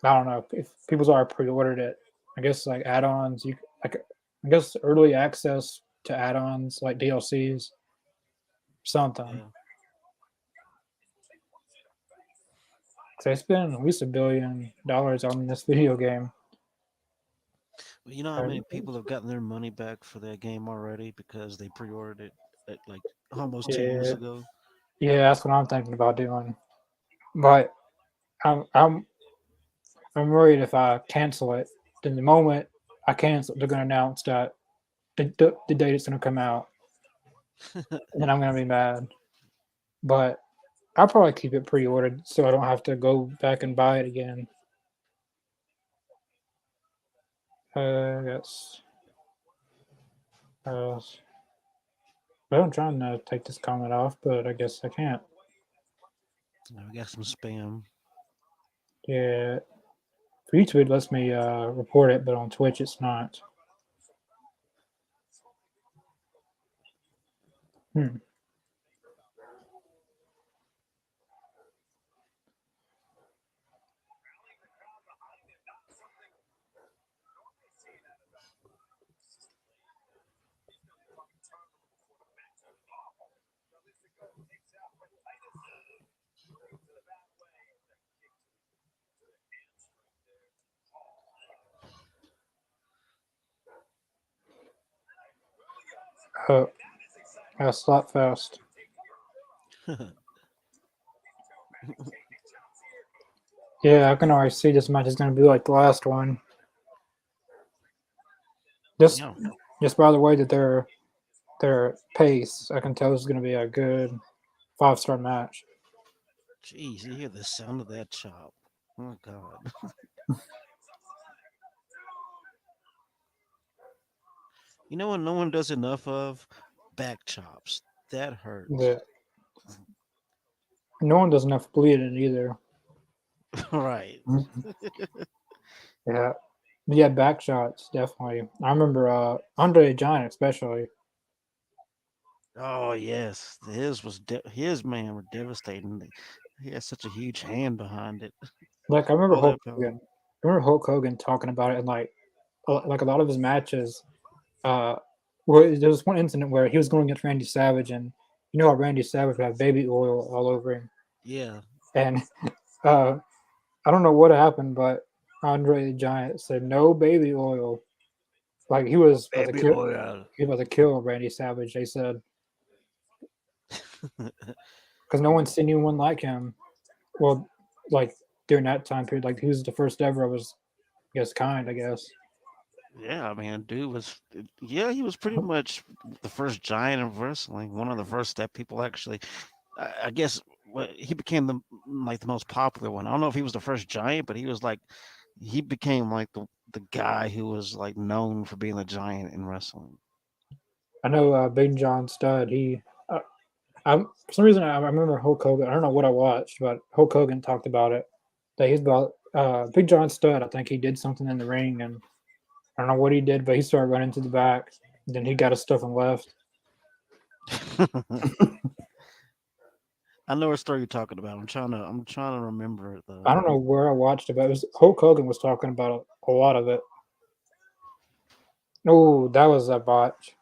don't know if people's already pre-ordered it. I guess like add-ons, you like I guess early access to add-ons like DLCs, something. Yeah. So they spent at least $1 billion on this video game. Well, you know how Uh, many people have gotten their money back for that game already because they pre-ordered it like almost 2 years Yeah, ago. yeah, that's what I'm thinking about doing. But I'm I'm I'm worried if I cancel it, then the moment I cancel, they're gonna announce that the date it's gonna come out, and I'm gonna be mad. But I'll probably keep it pre-ordered so I don't have to go back and buy it again. Yes. Uh, well, I'm trying to take this comment off, but I guess I can't. We got some spam. Yeah, for YouTube it lets me report it, but on Twitch it's not. Hmm. Uh, Slot Fest. Yeah, I can already see this match is going to be like the last one. Just, Yeah. just by the way that their pace, I can tell this is going to be a good 5-star match. Jeez, you hear the sound of that chop. Oh God. You know what no one does enough of? Back chops. That hurts. Yeah, no one does enough bleeding either. Right. Yeah, yeah, back shots definitely. I remember Andre the Giant especially. Oh yes, his man were devastating. He has such a huge hand behind it. Like I remember All Hulk that power. Hogan. I remember Hulk Hogan talking about it in like a lot of his matches. Uh, where there was one incident where he was going against Randy Savage, and you know how Randy Savage would have baby oil all over him, Yeah. and uh, I don't know what happened, but Andre the Giant said no baby oil. Like Baby oil. he was about to kill Randy Savage. They said because no one's seen anyone like him. Well, like during that time period, like he was the first ever. Was I guess kind. I guess. Yeah, I mean, dude was, yeah, he was pretty much the first giant of wrestling. One of the first that people actually, I guess, he became the most popular one. I don't know if he was the first giant, but he was like, he became like the guy who was like known for being a giant in wrestling. I know Big John Studd. For some reason I remember Hulk Hogan. I don't know what I watched, but Hulk Hogan talked about it. That he's about Big John Studd. I think he did something in the ring, and I don't know what he did, but he started running to the back. Then he got his stuff and left. I know what story you're talking about. I'm trying to remember it I though. don't know where I watched it, but it was Hulk Hogan was talking about a lot of it. Oh, that was a botch.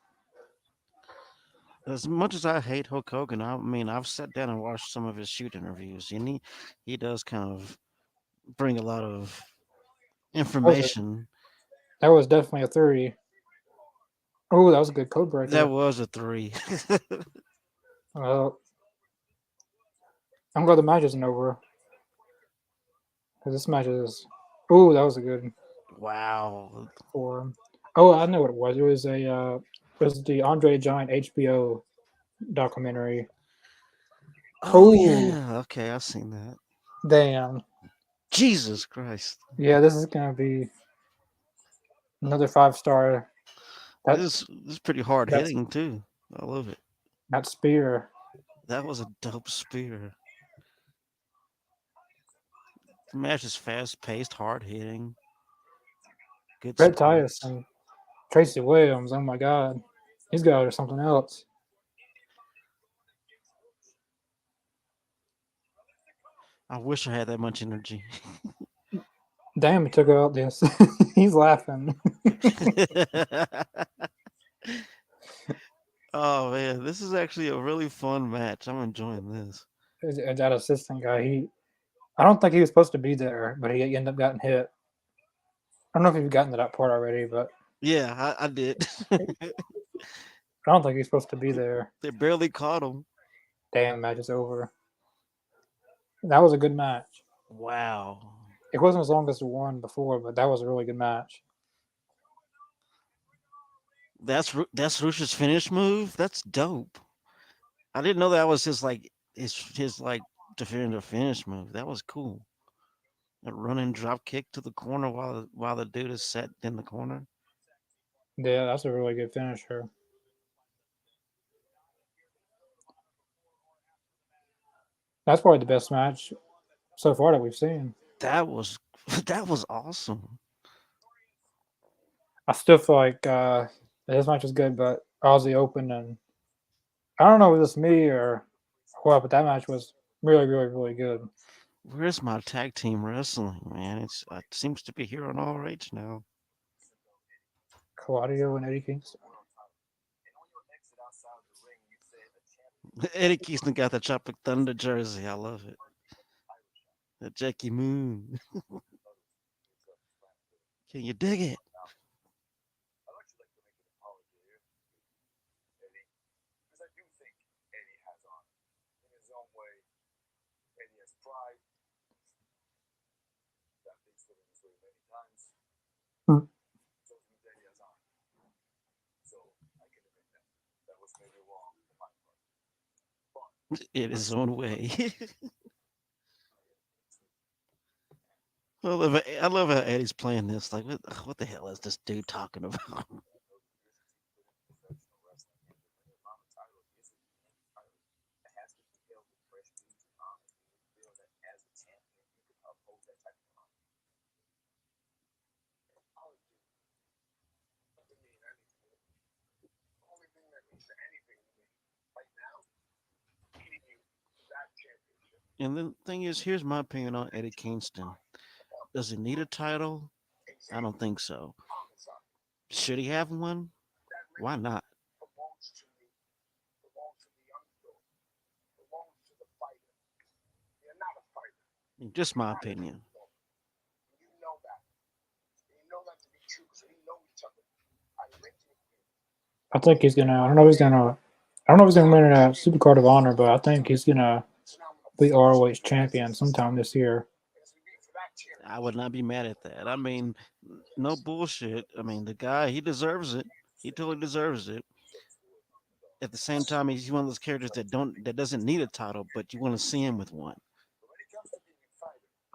As much as I hate Hulk Hogan, I mean, I've sat down and watched some of his shoot interviews, and he does kind of bring a lot of That was, a, information. that was definitely a 30. Oh, that was a good code That breaker. was a three. Well, I'm glad the match isn't over because this match is. Oh, that was a good Wow. for him. Oh, I know what it was. It was the Andre the Giant HBO documentary. Oh Oh, yeah. Okay, I've seen that. damn. Jesus Christ. Yeah, this is gonna be another 5-star. That This is pretty hard that's hitting too. I love it. that spear. That was a dope spear. The match is fast paced, hard hitting, good Brett spots. Tyson. Tracy Williams, oh my God, he's got to something else. I wish I had that much energy. Damn, he took out this. He's laughing. Oh man, this is actually a really fun match. I'm enjoying this. That assistant guy, I don't think he was supposed to be there, but he ended up getting hit. I don't know if you've gotten to that part already, but Yeah, I did. I don't think he's supposed to be there. They barely caught him. Damn, match is over. That was a good match. Wow. It wasn't as long as the one before, but that was a really good match. That's Rush's finish move. That's dope. I didn't know that was his like definitive finish move. That was cool. A running drop kick to the corner while the dude is set in the corner. Yeah, that's a really good finisher. That's probably the best match so far that we've seen. That was that was awesome. I still feel like this match was good, but Aussie Open and I don't know if it's me or what, but that match was really, really, really good. Where's my tag team wrestling, man? It seems to be here on ROH now. Claudio and Eddie Kingston. Eddie Kingston got the Tropic Thunder jersey. I love it. The Jackie Moon. Can you dig it? Hmm. In his own way. I love how Eddie's playing this. Like, what the hell is this dude talking about? And the thing is, here's my opinion on Eddie Kingston. Does he need a title? I don't think so. Should he have one? Why not? Just my opinion. I think he's gonna. I don't know if he's gonna. I don't know if he's gonna win a Super Card of Honor, but I think he's gonna be ROH champion sometime this year. I would not be mad at that. I mean, no bullshit. I mean, the guy, he deserves it. He totally deserves it. At the same time, he's one of those characters that doesn't need a title, but you want to see him with one.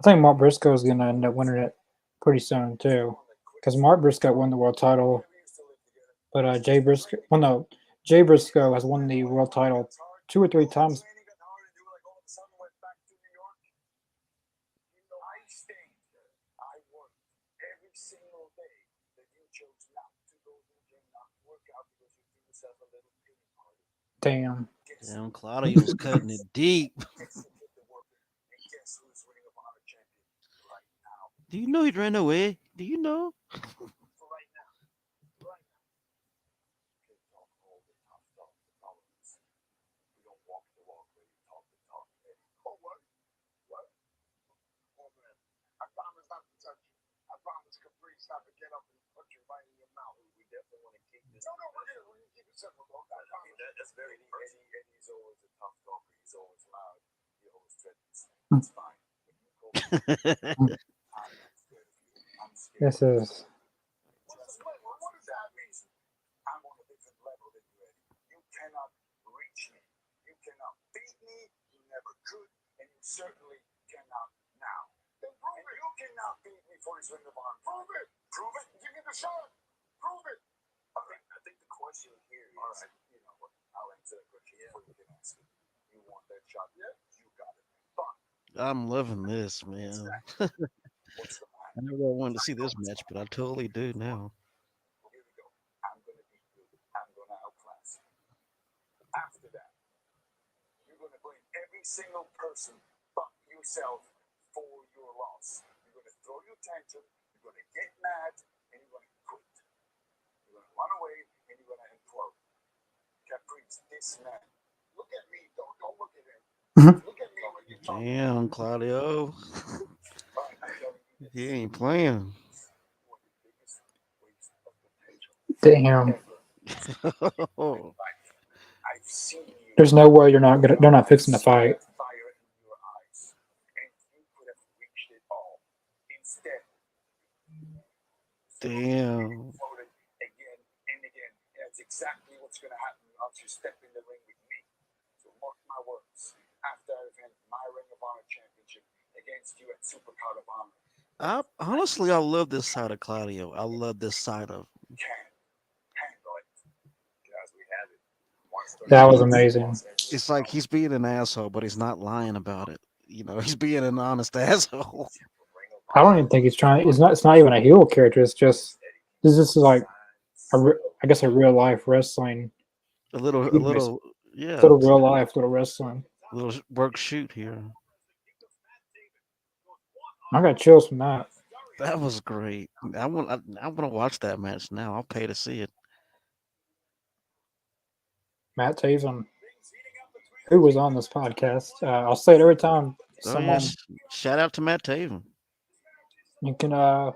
I think Mark Briscoe is gonna end up winning it pretty soon too, because Mark Briscoe won the world title, but Jay Briscoe. Well, no, Jay Briscoe has won the world title 2 or 3 times. Damn. Damn, Claudio's cutting it deep. Do you know he ran away? Do you know? This is I'm loving this, man. I never really wanted to see this match, but I totally do now. After that, you're going to blame every single person but yourself for your loss. You're going to throw your tantrum, you're going to get mad, and you're going to quit. You're going to run away, and you're going to implode. Caprice, this man. Look at me, though. Don't look at him. Mhm. Look at me when you talk. Damn, Claudio. But I'm telling you this. He ain't playing. One of the biggest waste of potential Damn. ever in my life. I've seen you There's no way you're not gonna. They're not fixing the fight. fire in your eyes, and you could have reached it all. Instead, Damn. voted again and again. That's exactly what's going to happen once you step in the ring with me. So mark my words. After I defend my Ring of Honor championship against you at Supercard of Honor, I love this side of Claudio. I love this side of can handle it. As we have it. That was 130. amazing. It's like he's being an asshole, but he's not lying about it. He's being an honest asshole. I don't even think he's trying. It's not. It's not even a heel character. It's just. This is like I guess a real life wrestling. A It's little, yeah, little real life, little wrestling. little work shoot here. I got chills from that. That was great. I want to watch that match now. I'll pay to see it. Matt Taven, who was on this podcast. I'll say it every time Oh someone yes, shout out to Matt Taven. you can on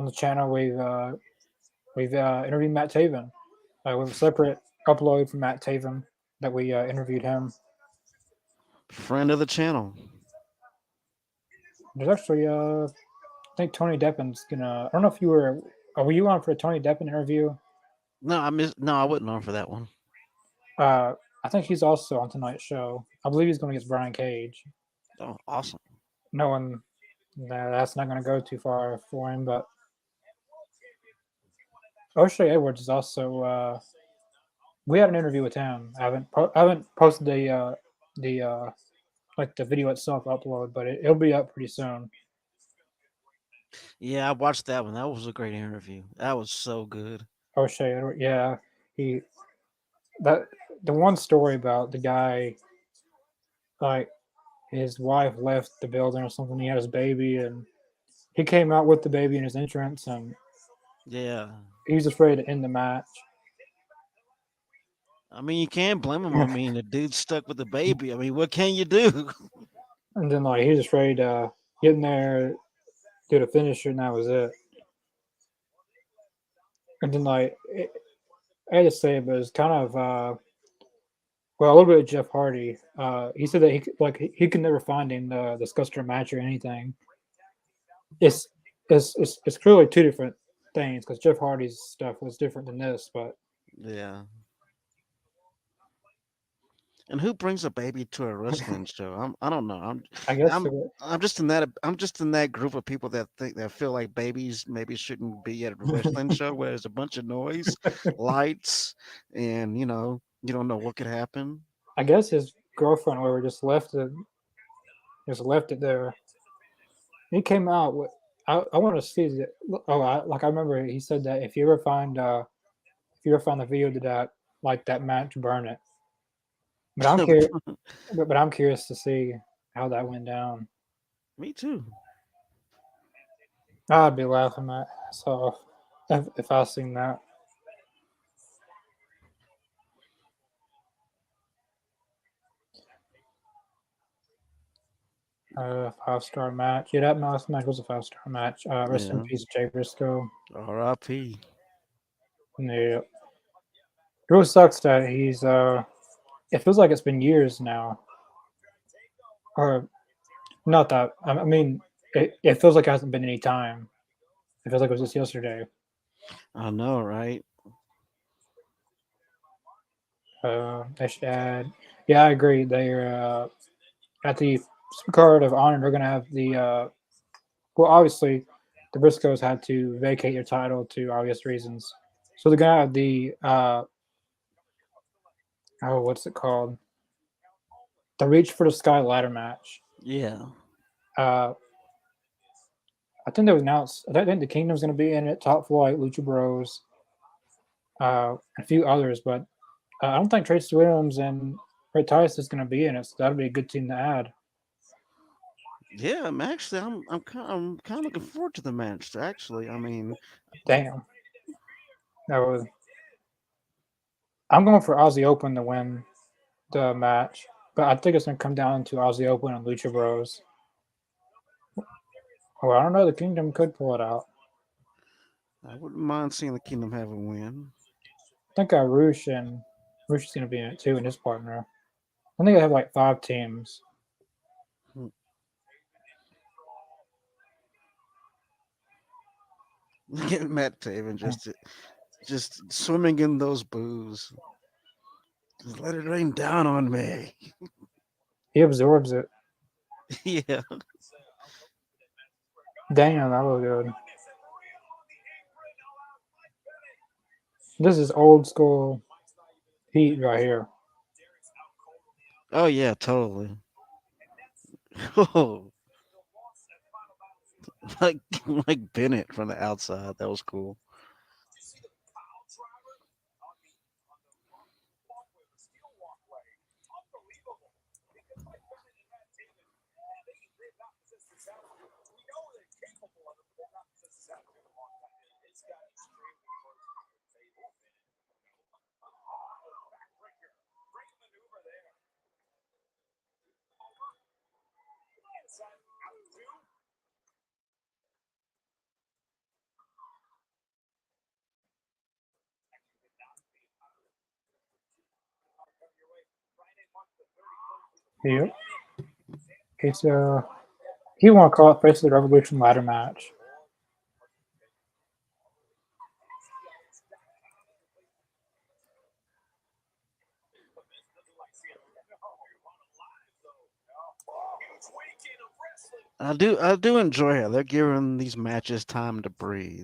the channel we've interviewed Matt Taven. With a separate upload from Matt Taven that we interviewed him. Friend of the channel. There's actually I think Tony Deppin's gonna. I don't know if you were. Were you on for a Tony Deppin interview? No, I missed. No, I wasn't on for that one. I think he's also on tonight's show. I believe he's going against Brian Cage. Oh, awesome. No one. Nah, that's not going to go too far for him. But O'Shea Edwards is also. We had an interview with him. I haven't posted the like the video itself upload, but it'll be up pretty soon. Yeah, I watched that one. That was a great interview. That was so good. O'Shea Edwards, yeah, he that the one story about the guy, like his wife left the building or something. He had his baby, and he came out with the baby in his entrance, and Yeah. he was afraid to end the match. I mean, you can't blame him. I mean, the dude's stuck with the baby. I mean, what can you do? And then like he was afraid to get in there, do the finisher, and that was it. And then I had to say, but it's kind of well a little bit of Jeff Hardy. He said that he could never find him discuss their match or anything. It's it's clearly two different things because Jeff Hardy's stuff was different than this, but Yeah. And who brings a baby to a wrestling show? I don't know. I guess I'm I'm just in that group of people that feel like babies maybe shouldn't be at a wrestling show where there's a bunch of noise, lights, and you don't know what could happen. I guess his girlfriend or whatever just left it there. He came out with. I want to see it. Oh, I remember he said that if you ever find the video to that like that match, burn it. But I'm curious. But I'm curious to see how that went down. Me too. I'd be laughing at so if I seen that. Five-star match. Yeah, that last match was a five-star match. Rest in Yeah. peace, Jay Briscoe. R.I.P. Yeah. It really sucks that he's. It feels like it's been years now, or not that. I mean, it feels like it hasn't been any time. It feels like it was just yesterday. I know, right? They should add. Yeah, I agree. They're at the card of honor. They're gonna have the. Well, obviously, the Briscoes had to vacate their title to obvious reasons, so they're gonna have the. Oh, what's it called? The Reach for the Sky ladder match. Yeah. Uh, I think they was announced. I think the Kingdom's gonna be in it. Top Flight, Lucha Bros, a few others, but I don't think Tracy Williams and Ray Tice is going to be in it, so that'll be a good team to add. Yeah, I'm kind of looking forward to the match. Actually, I mean, Damn, that was. I'm going for Aussie Open to win the match, but I think it's going to come down to Aussie Open and Lucha Bros. Well, I don't know. The Kingdom could pull it out. I wouldn't mind seeing the Kingdom have a win. I think Roosh is going to be in it too, and his partner. I think they have like 5 teams. Look at Matt Taven just swimming in those booze. Just let it rain down on me. He absorbs it. Yeah. Damn, that was good. This is old school heat right here. Oh yeah, totally. Oh, like like Bennett from the outside. That was cool. Yep. It's he want to call it Face of the Revolution ladder match. I do enjoy how they're giving these matches time to breathe.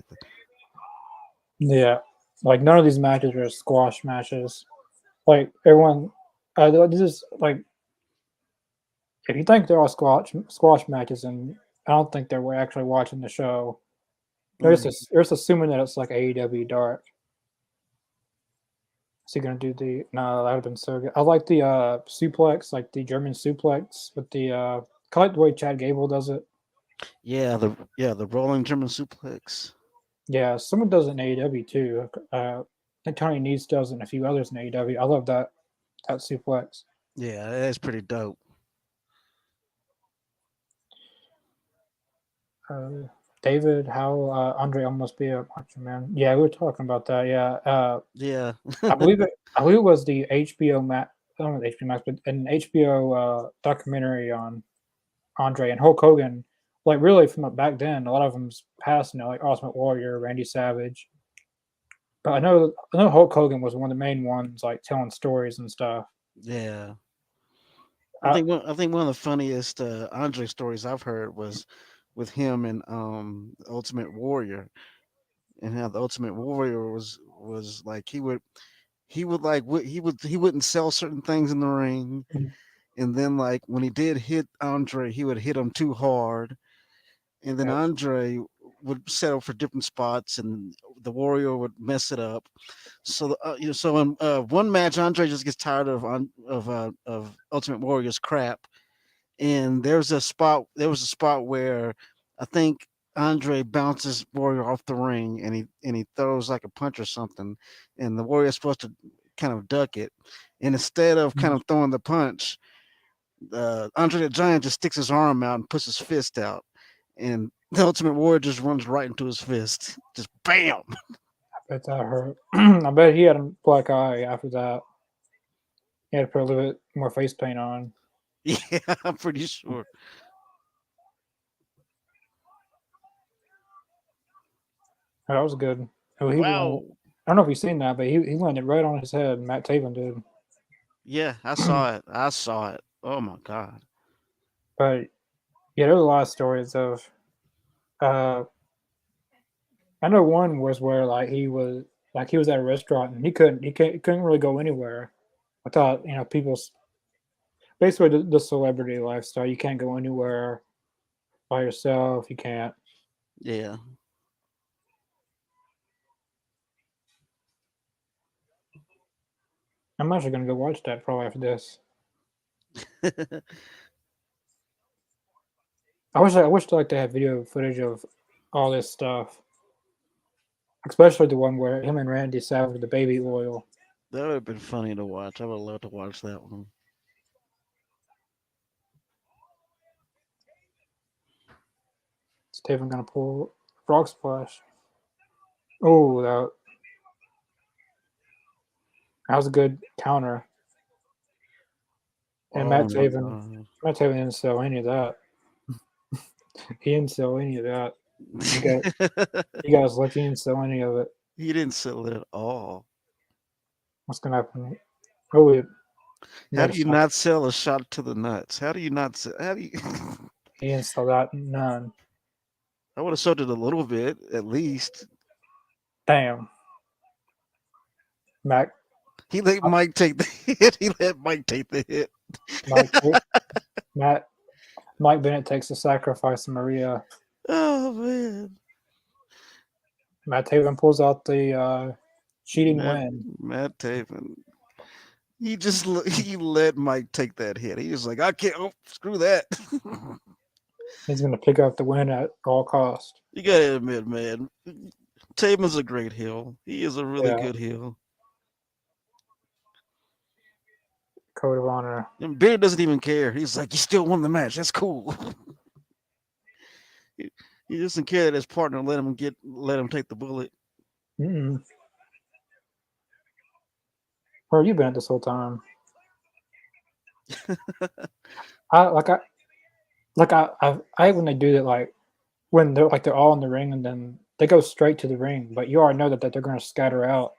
Yeah, like none of these matches are squash matches. Like everyone, this is like if you think they're all squash matches, and I don't think they're actually watching the show. They're just assuming that it's like AEW Dark. Is he gonna do the? No, that would have been so good. I like the suplex, like the German suplex with the. I like the way Chad Gable does it. The rolling German suplex. Yeah, someone does it in AEW too. I think Tony Nese does it, and a few others in AEW. I love that suplex. Yeah, that's pretty dope. David, how Andre almost be a Macho Man? Yeah, we were talking about that. Yeah, Yeah. I believe it. I believe it was the HBO match. I don't know the HBO match, but an HBO documentary on Andre and Hulk Hogan. Like really, from back then, a lot of them's passed. Like Ultimate Warrior, Randy Savage. But I know Hulk Hogan was one of the main ones, like telling stories and stuff. Yeah. I, I think one of the funniest Andre stories I've heard was with him and Ultimate Warrior, and how the Ultimate Warrior was like he would like he wouldn't sell certain things in the ring, and then like when he did hit Andre, he would hit him too hard, and then Andre would settle for different spots, and the Warrior would mess it up. So so in one match, Andre just gets tired of Ultimate Warrior's crap, and there was a spot where I think Andre bounces Warrior off the ring, and he throws like a punch or something, and the Warrior's supposed to kind of duck it, and instead of kind of throwing the punch, Andre the Giant just sticks his arm out and puts his fist out, and the Ultimate Warrior just runs right into his fist, just bam. bet that hurt. I bet he had a black eye after that. He had to put a little bit more face paint on. Yeah, I'm pretty sure. That was good. Oh, Wow. I don't know if you've seen that, but he landed right on his head. Matt Taven did. Yeah, I saw it. I saw it. Oh my god. But yeah, there's a lot of stories of. Uh, I know one was where he was at a restaurant and he couldn't really go anywhere. I thought people's basically the celebrity lifestyle. You can't go anywhere by yourself. You can't. Yeah. I'm actually gonna go watch that probably after this. I wish like they had video footage of all this stuff, especially the one where him and Randy Savage with the baby oil. That would have been funny to watch. I would love to watch that one. Is Taven gonna pull frog splash? Oh, that was a good counter. And Oh my god. Matt Taven didn't sell any of that. He didn't sell any of that. You guys lucky he didn't sell any of it. He didn't sell it at all. What's gonna happen? Oh, wait. How do you not sell a shot to the nuts? How do you not sell? How do you? He didn't sell that none. I would have sold it a little bit at least. Damn. Mac. He let Mike take the hit. He let Mike take the hit. Mike Bennett takes the sacrifice of Maria. Oh man. Matt Taven pulls out the cheating win. Matt Taven. He let Mike take that hit. He was like, I can't. Oh, screw that. He's gonna pick up the win at all cost. You gotta admit, man, Taven's a great heel. He is a really good heel. Code of honor. And Bennett doesn't even care. He's like, you still won the match. That's cool. He doesn't care that his partner let him take the bullet. Mm-mm. Where have you been at this whole time? I hate when they do that, like when they're all in the ring and then they go straight to the ring, but you already know that they're going to scatter out.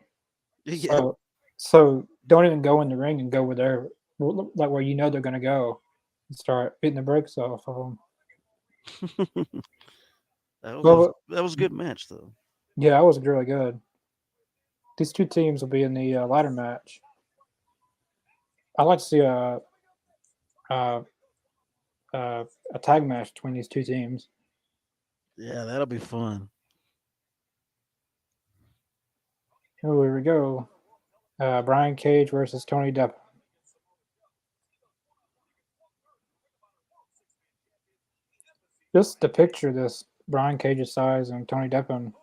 Yeah. So don't even go in the ring and go where where you know they're going to go and start beating the brakes off of them. That was a good match, though. Yeah, that was really good. These two teams will be in the ladder match. I'd like to see a tag match between these two teams. Yeah, that'll be fun. Oh, here we go. Brian Cage versus Tony Depp. Just to picture this Brian Cage's size and Tony Deppen.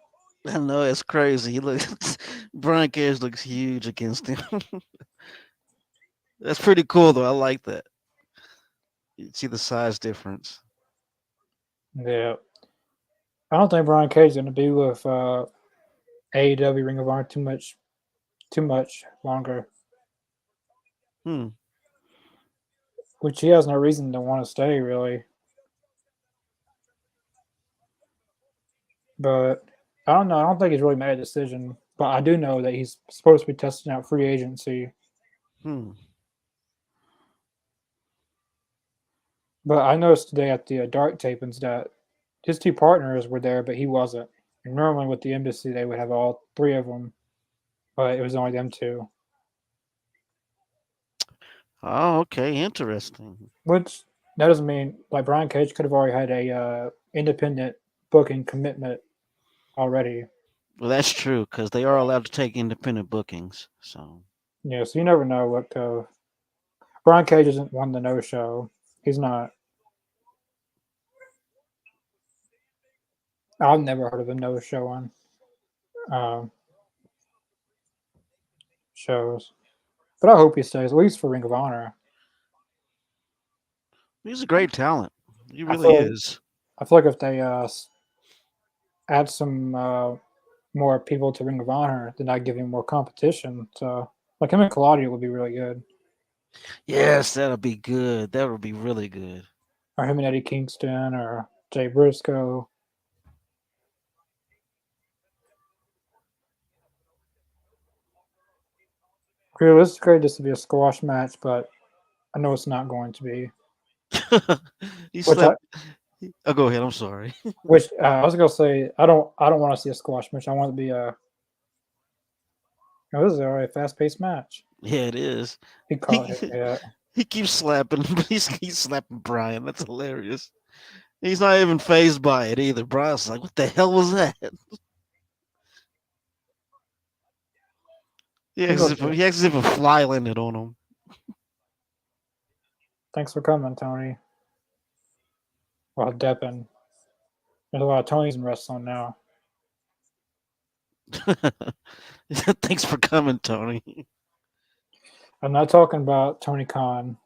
I know, it's crazy. He looks Brian Cage looks huge against him. That's pretty cool, though. I like that. You see the size difference. Yeah. I don't think Brian Cage is going to be with AEW Ring of Honor too much longer. Which he has no reason to want to stay, really. But I don't know. I don't think he's really made a decision. But I do know that he's supposed to be testing out free agency. But I noticed today at the Dark tapings that his two partners were there, but he wasn't. And normally with the embassy, they would have all three of them. But it was only them two. Oh, okay. Interesting. Which, that doesn't mean, like, Brian Cage could have already had a independent booking commitment already. Well, that's true, because they are allowed to take independent bookings. So yeah, so you never know what Brian Cage isn't one to no-show. He's not. I've never heard of him no-showing shows. But I hope he stays, at least for Ring of Honor. He's a great talent. He really is. I feel like if they add some more people to Ring of Honor, then I'd give him more competition. So, like him and Claudio would be really good. Yes, that'll be good. That would be really good. Or him and Eddie Kingston or Jay Briscoe. Realistically, this would be a squash match, but I know it's not going to be. Go ahead. I'm sorry. Which I was gonna say, I don't want to see a squash match. I want it to be a. Oh, this is already a fast-paced match. Yeah, it is. He caught it. Yeah. He keeps slapping. He's slapping Brian. That's hilarious. He's not even fazed by it either. Brian's like, "What the hell was that?" He He acts as looked good. if, he acts as if a fly landed on him. Thanks for coming, Tony. Well, Deppin. There's a lot of Tonys in wrestling now. Thanks for coming, Tony. I'm not talking about Tony Khan,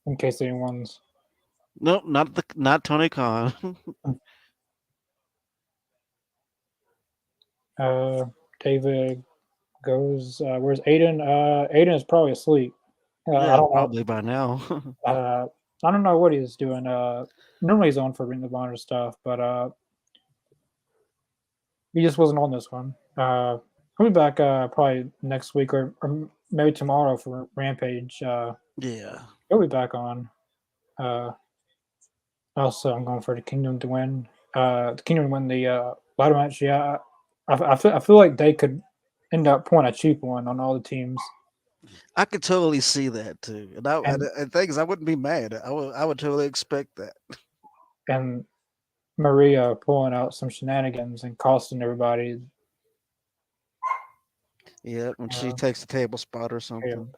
in case anyone's. Nope, not Tony Khan. David goes. Where's Aiden? Aiden is probably asleep. I Yeah, don't know. probably by now. I don't know what he's doing. Normally he's on for Ring of Honor stuff, but he just wasn't on this one. He'll be back probably next week or maybe tomorrow for Rampage. Yeah. He'll be back on. Also, I'm going for the Kingdom to win. The Kingdom to win the ladder match. Yeah, I feel like they could end up pulling a cheap one on all the teams. I could totally see that too. And things I wouldn't be mad. I would totally expect that. And Maria pulling out some shenanigans and costing everybody. Yeah, when she takes the table spot or Yeah, something.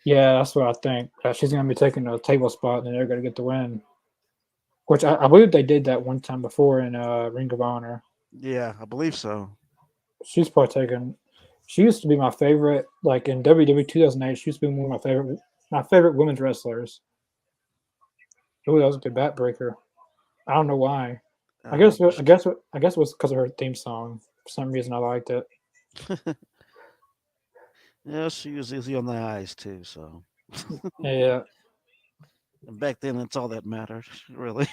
yeah, that's what I think. She's going to be taking a table spot, and they're going to get the win. Which I believe they did that one time before in Ring of Honor. Yeah, I believe so. She's partaken. She used to be my favorite. Like in WWE 2008, she used to be one of my favorite women's wrestlers. Oh, that was a good backbreaker. I don't know why. I guess it was because of her theme song. For some reason, I liked it. Yeah, she was easy on the eyes too. So, Yeah, and back then, that's all that mattered, really.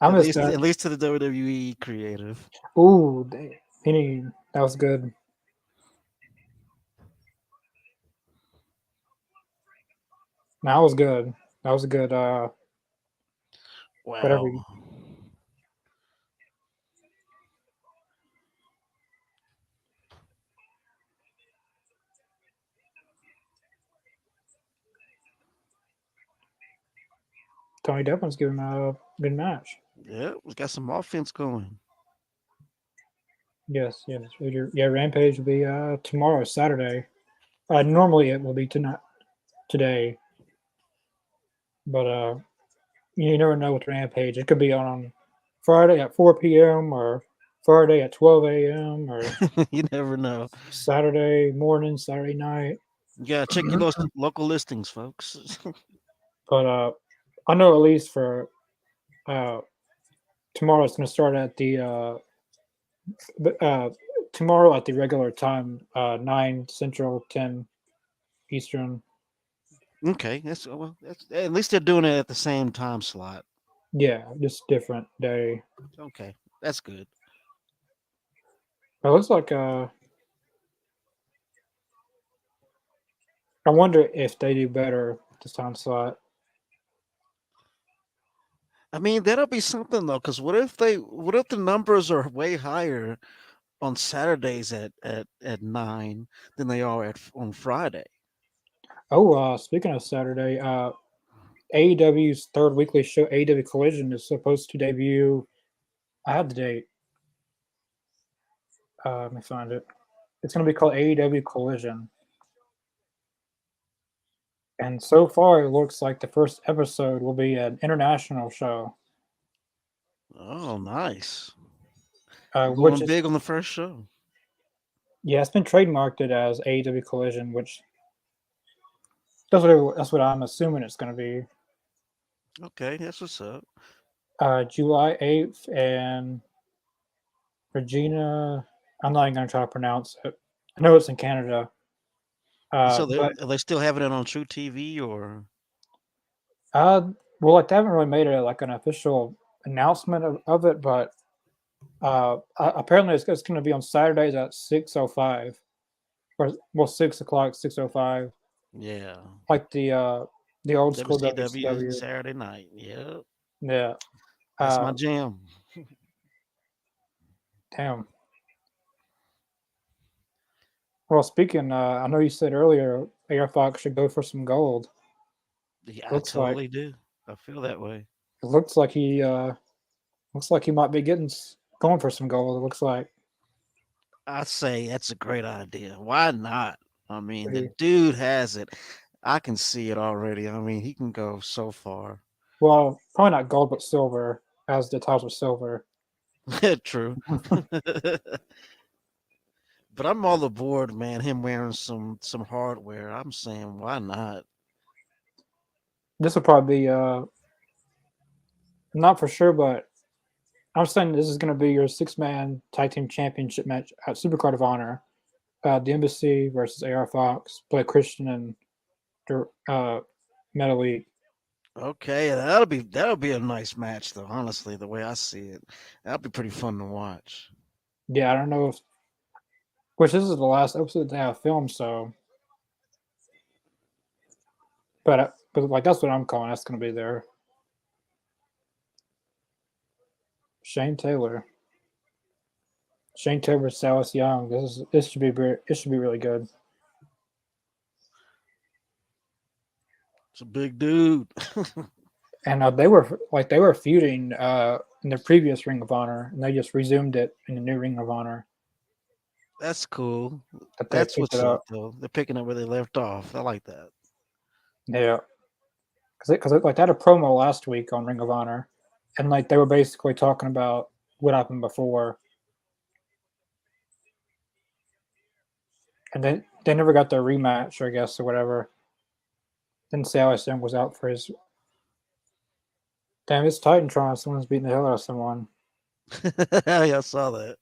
I missed that. At least to the WWE creative. Ooh, that was good. That was good. That was a good. Whatever. Wow. Tony Devlin's giving a good match. Yeah, we got some offense going. Yes. Yeah, Rampage will be tomorrow, Saturday. Normally it will be today, but you never know with Rampage. It could be on Friday at 4 p.m. or Friday at 12 a.m. or You never know. Saturday morning, Saturday night. You gotta check your local listings, folks. But I know at least for tomorrow it's going to start at the tomorrow at the regular time, 9 Central, 10 Eastern. Okay, that's at least they're doing it at the same time slot. Yeah, just different day. Okay, that's good. It looks like I wonder if they do better this time slot. I mean, that'll be something though, because what if the numbers are way higher on Saturdays at 9 than they are on Friday? Oh, speaking of Saturday, AEW's third weekly show, AEW Collision, is supposed to debut. I have the date. Let me find it. It's going to be called AEW Collision. And so far, it looks like the first episode will be an international show. Oh, nice. Which Going is, big on the first show. yeah, it's been trademarked as AEW Collision, which that's what I'm assuming it's going to be. Okay, that's what's up. July 8th, and Regina. I'm not even going to try to pronounce it. I know it's in Canada. So But are they still having it on True TV or? well, like they haven't really made it like an official announcement of it, but apparently it's going to be on Saturdays at 6:05, or well 6 o'clock, 6:05, Yeah. like the old school WCW WCW. Saturday night. Yeah. Yeah. That's my jam. Damn. Well, speaking, I know you said earlier Air Fox should go for some gold. Yeah, I Looks like totally do. I feel that way. it looks like he might be going for some gold. It looks like. I say that's a great idea. Why not? I mean, the He- dude has it. I can see it already. I mean, he can go so far. Well, probably not gold, but silver, as the titles were silver. True. But I'm all aboard, man. Him wearing some hardware. I'm saying, why not? This will probably be not for sure, but I'm saying this is going to be your 6-man tag team championship match at Supercard of Honor. The Embassy versus AR Fox, Blake Christian, and Metal Elite. Okay, that'll be a nice match, though. Honestly, the way I see it, that'll be pretty fun to watch. Yeah, I don't know if which this is the last episode they have filmed, so but like that's what I'm calling. That's going to be there. Shane Taylor, Shane Taylor, Salas Young. This should be it should be really good. It's a big dude. And they were feuding in the previous Ring of Honor, and they just resumed it in the new Ring of Honor That's cool. that they That's picked what's it up, up. though. They're picking up where they left off. I like that. Yeah, because like they had a promo last week on Ring of Honor, and like they were basically talking about what happened before, and they never got their rematch, I guess, or whatever. Then Salas Young was out for his. Damn, it's Titantron. Someone's beating the hell out of someone. Yeah, I saw that.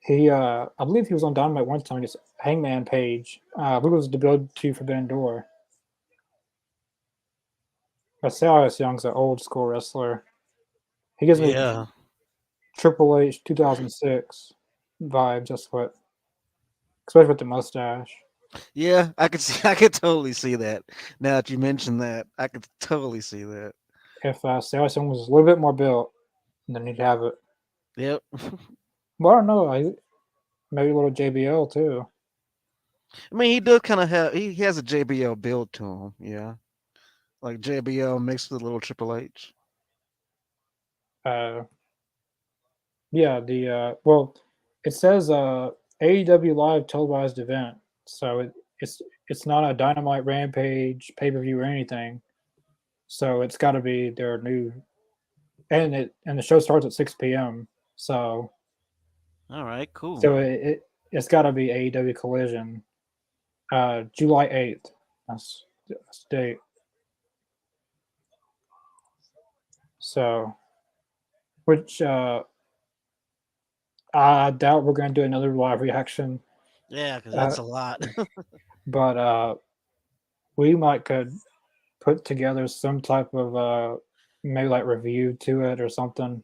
I believe he was on Dynamite one time. Just Hangman Page. I believe it was the build to Forbidden Door. But Silas Young's an old school wrestler. He gives me Yeah. Triple H 2006 vibe, just what, especially with the mustache. Yeah, I could see I could totally see that. Now that you mention that, I could totally see that. If Silas Young was a little bit more built, then he'd have it. Yep. Well, I don't know. Maybe a little JBL too. I mean, he does kind of have he has a JBL build to him. Yeah. Like JBL mixed with a little Triple H. Uh, yeah, well, it says AEW live televised event, so it's not a Dynamite Rampage pay per view or anything. So it's got to be their new, and the show starts at 6 p.m. So All right, cool. it's got to be AEW Collision, July 8th. That's the date. So which I doubt we're going to do another live reaction, Yeah, because uh, that's a lot. but we might could put together some type of maybe like review to it or something.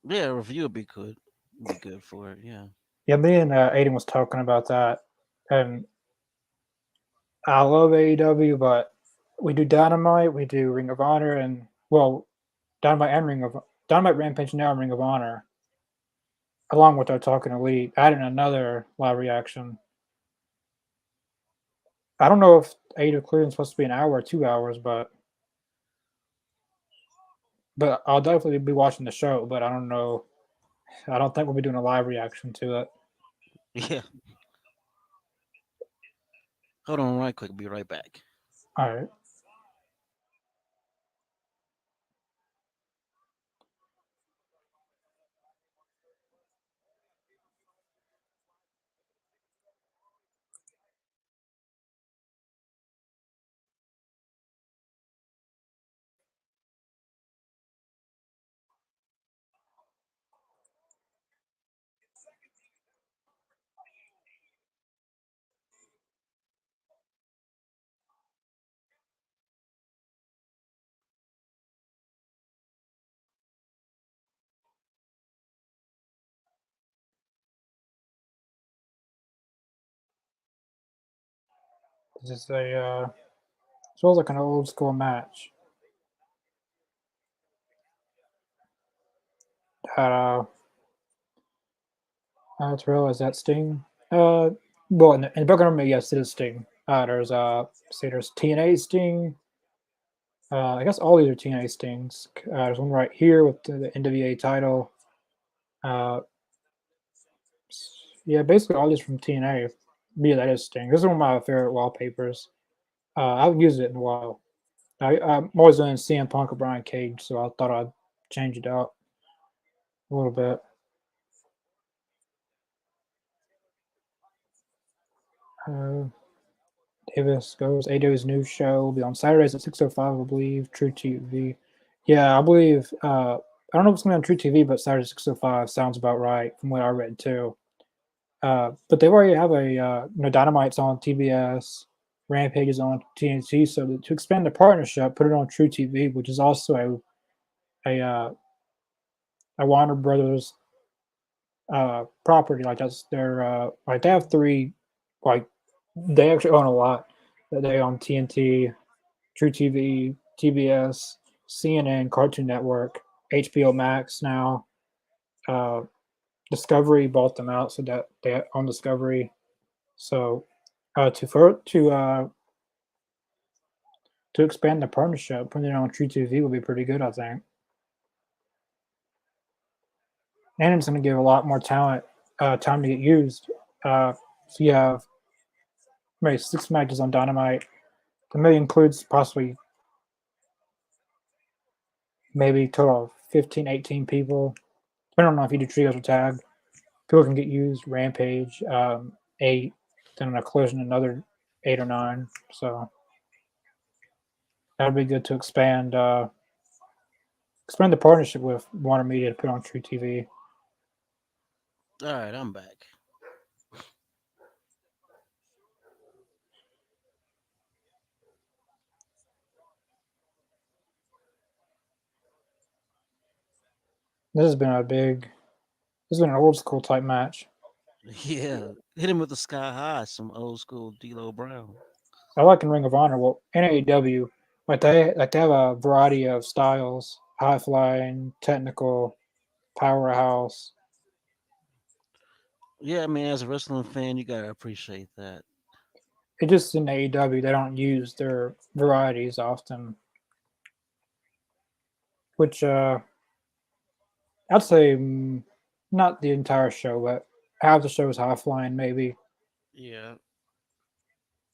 Yeah, a review would be good. Would be good for it. Yeah. Yeah, me and Aiden was talking about that, and I love AEW, but we do Dynamite, we do Ring of Honor, and well, Dynamite Rampage now and Ring of Honor, along with our Talking Elite, adding another live reaction. I don't know if AEW Cleveland's supposed to be an hour or 2 hours, but I'll definitely be watching the show. But I don't know. I don't think we'll be doing a live reaction to it. Yeah. Hold on right quick. Be right back. All right. This is feels like an old school match. Uh, to realize that Sting. Well, in the background, yes, it is Sting. There's TNA Sting. I guess all these are TNA Stings. There's one right here with the NWA title. Yeah, basically all these from TNA. Yeah, that is Sting. This is one of my favorite wallpapers. I haven't used it in a while. I'm always doing CM Punk or Brian Cage, so I thought I'd change it out a little bit. Uh, Davis goes. AW's new show will be on Saturdays at 6:05, I believe. True TV. Yeah, I believe. I don't know if it's going to be on True TV, but Saturday 6:05 sounds about right from what I read too. But they already have a Dynamite's on TBS, Rampage is on TNT. So to expand the partnership, put it on True TV, which is also a Warner Brothers property. Like that's their like they have three, like they actually own a lot. That they own TNT, True TV, TBS, CNN, Cartoon Network, HBO Max now. Uh, Discovery bought them out, so that they own Discovery. So to expand the partnership, putting it on True TV would be pretty good, I think. And it's going to give a lot more talent time to get used. So you have maybe 6 matches on Dynamite. The maybe includes possibly maybe total of 15, 18 people. I don't know if you do trios or tag. People can get used. Rampage, 8, then on a collision another 8 or 9. So that'd be good to expand the partnership with Warner Media to put on True TV. All right, I'm back. This has been an old school type match. Yeah, hit him with the sky high, some old school D'Lo Brown. I like in Ring of Honor. Well, in AEW, they have a variety of styles: high flying, technical, powerhouse. Yeah, I mean, as a wrestling fan, you gotta appreciate that. It just in AEW they don't use their varieties often, which I'd say not the entire show, but half the show is high flying maybe. Yeah,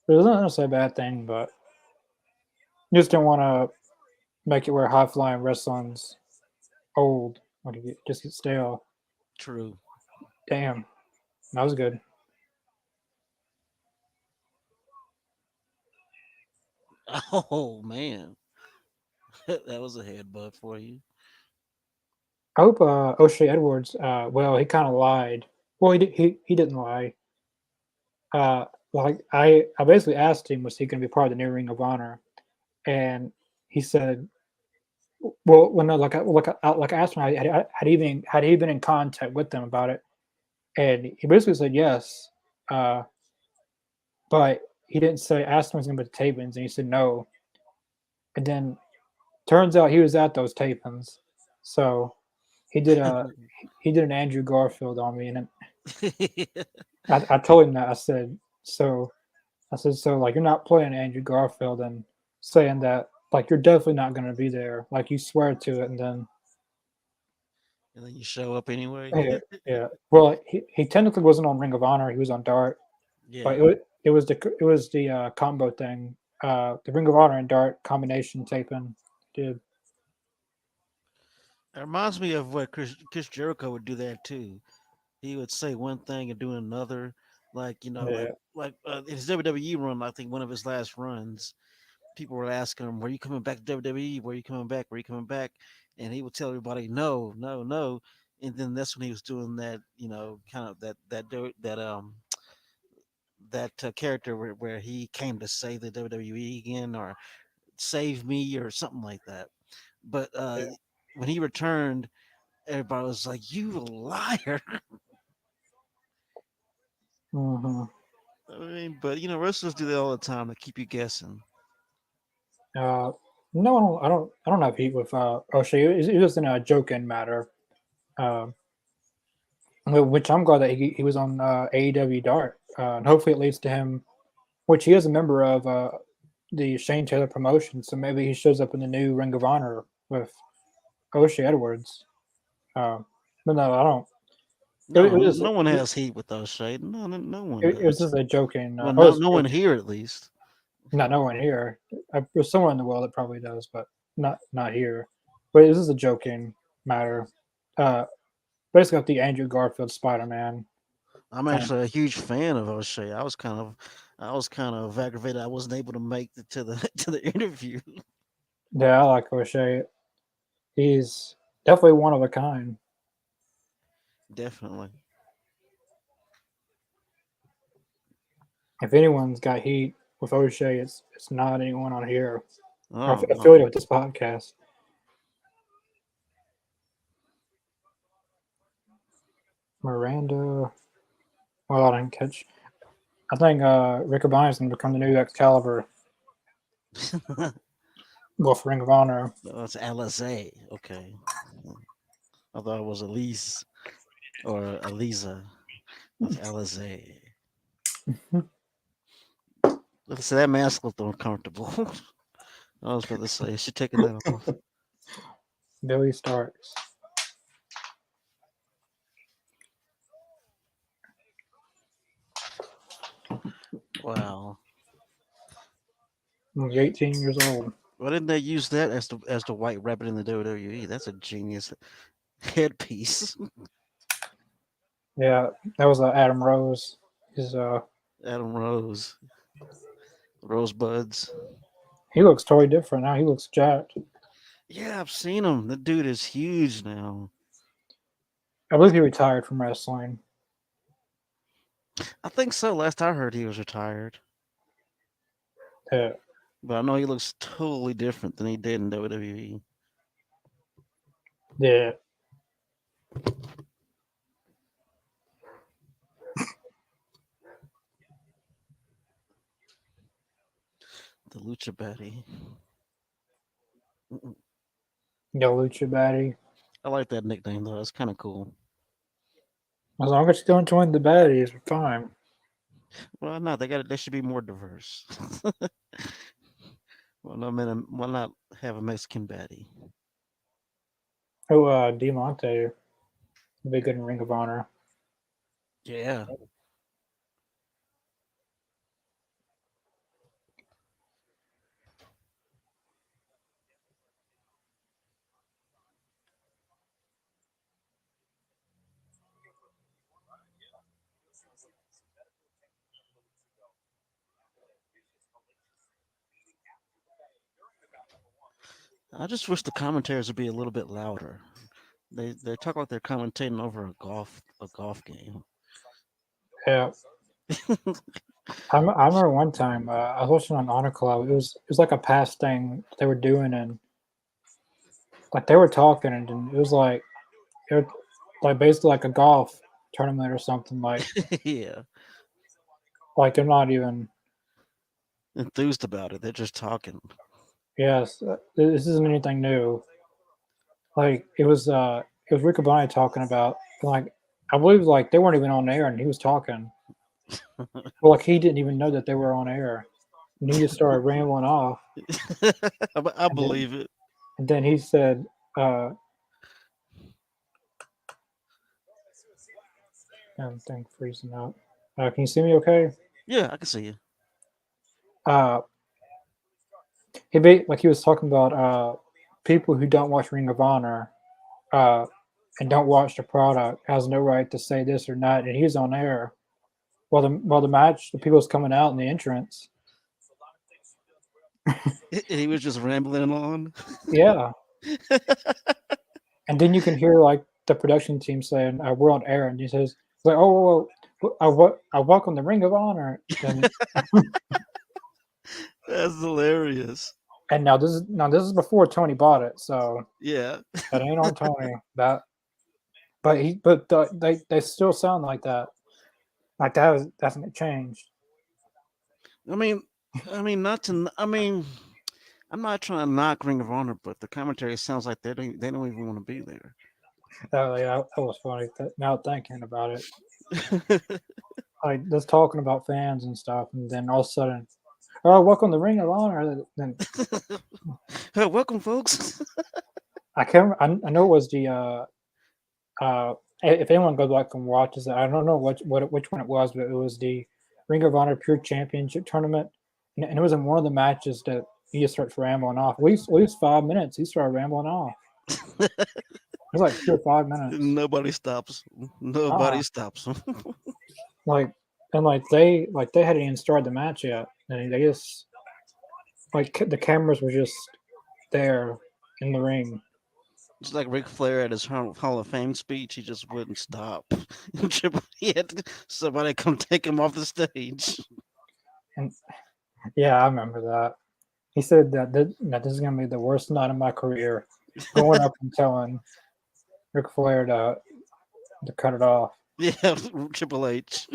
But it's not necessarily a bad thing, but you just don't want to make it where high flying wrestling's old, like it just gets stale. true. Damn, that was good. Oh man, that was a headbutt for you. I hope O'Shea Edwards. Well, he kind of lied. Well, he didn't lie. Like I basically asked him, was he going to be part of the new Ring of Honor, and he said, well, when no, like I asked him, had he been in contact with them about it, and he basically said yes, uh, but he didn't say. Asked him if he was going to be the tapings, and he said no, and then turns out he was at those tapings, so he did a he did an Andrew Garfield on me, and I told him that. I said, so like you're not playing Andrew Garfield and saying that like you're definitely not going to be there. Like you swear to it, and then And then you show up anyway. yeah, yeah. Well, he technically wasn't on Ring of Honor. He was on Dart, but Yeah, it was the combo thing. The Ring of Honor and Dart combination taping. Did it reminds me of what Chris Jericho would do that too. He would say one thing and do another. Like yeah. in his WWE run, I think one of his last runs, people were asking him, "Were you coming back to WWE? Were you coming back? Were you coming back?" And he would tell everybody, "No, no, no." And then that's when he was doing that, kind of that character where he came to save the WWE again or save me or something like that. But when he returned, everybody was like, "You liar!" Mm-hmm. I mean, but wrestlers do that all the time to keep you guessing. Uh, no, I don't have heat with O'Shea. It was in a joking matter. Uh, which I'm glad that he was on AEW Dart, and hopefully it leads to him, which he is a member of the Shane Taylor promotion, so maybe he shows up in the new Ring of Honor with O'Shea Edwards. Uh, but no, I don't. No, was no one has heat with O'Shea. No one it was does. just a joking. Well, Oh, no one here at least. not no one here. There's somewhere in the world that probably does, but not here. But this is a joking matter. Uh, basically, got the Andrew Garfield Spider-Man. I'm Kind of, actually a huge fan of O'Shea. I was kind of aggravated I wasn't able to make it to the to the interview. yeah, I like O'Shea. He's definitely one of a kind. Definitely. If anyone's got heat with O'Shea, it's not anyone on here or Oh affiliated no. with this podcast. Miranda. Well, I didn't catch. I think Rick O'Brien's going to become the new Excalibur. Well, for Ring of Honor. No, it's Alizé. Okay. I thought it was Elise or Eliza. That's Alizé. Let's say that mask looked uncomfortable. I was about to say, is she taking that off? Billy Starks. Wow. He's 18 years old. Why didn't they use that as the white rabbit in the WWE? That's a genius headpiece. Yeah, that was Adam Rose. He's Adam Rose. Rosebuds. he looks totally different now. He looks jacked. Yeah, I've seen him. The dude is huge now. I believe he retired from wrestling. I think so. Last I heard, he was retired. Yeah, But I know he looks totally different than he did in WWE. yeah. The Lucha Baddie. Yo, Lucha Baddie. I like that nickname though. It's kind of cool. As long as you don't join the baddies, we're fine. Well, no, they should be more diverse. Why not have a Mexican baddie? Oh, Diamante. Be good in Ring of Honor. Yeah. I just wish the commentators would be a little bit louder. They talk like they're commentating over a golf game. Yeah. I remember one time I was watching on HonorClub. It was like a past thing they were doing, and like they were talking, and it was like it was like basically like a golf tournament or something. Yeah. Like they're not even. Enthused about it. They're just talking. Yes, this isn't anything new. Like it was Rick Abani talking about like I believe like they weren't even on air, and he was talking. Well, like he didn't even know that they were on air, and he just started rambling off. I And then, believe it. and then he said, "Thing freezing out. Can you see me? Okay." Yeah, I can see you. Uh, he was talking about people who don't watch Ring of Honor, uh, and don't watch the product has no right to say this or not, and he was on air while the match, the people was coming out in the entrance. He was just rambling on. Yeah, and then you can hear like the production team saying, "We're on air," and he says, "Like, oh, I welcome the Ring of Honor," That's hilarious. and now this is before Tony bought it, so Yeah. that ain't on Tony. They still sound like that. Like that hasn't changed. I mean, not to. I mean, I'm not trying to knock Ring of Honor, but the commentary sounds like they don't even want to be there. That was funny. Now thinking about it, like just talking about fans and stuff, and then all of a sudden, oh, welcome to Ring of Honor. Then Welcome, folks. I can't. I know it was the if anyone goes back and watches it, I don't know which one it was, but it was the Ring of Honor Pure Championship tournament, and it was in one of the matches that he just starts rambling off. At least 5 minutes, he started rambling off. It was like 4 or 5 minutes. Nobody stops. Uh, Nobody stops him. like and they hadn't even started the match yet, and they just the cameras were just there in the ring. It's like Ric Flair at his Hall of Fame speech. He just wouldn't stop. He had somebody come take him off the stage. And yeah, I remember that. He said that this is gonna be the worst night of my career, going up and telling Ric Flair to cut it off. Yeah, Triple H.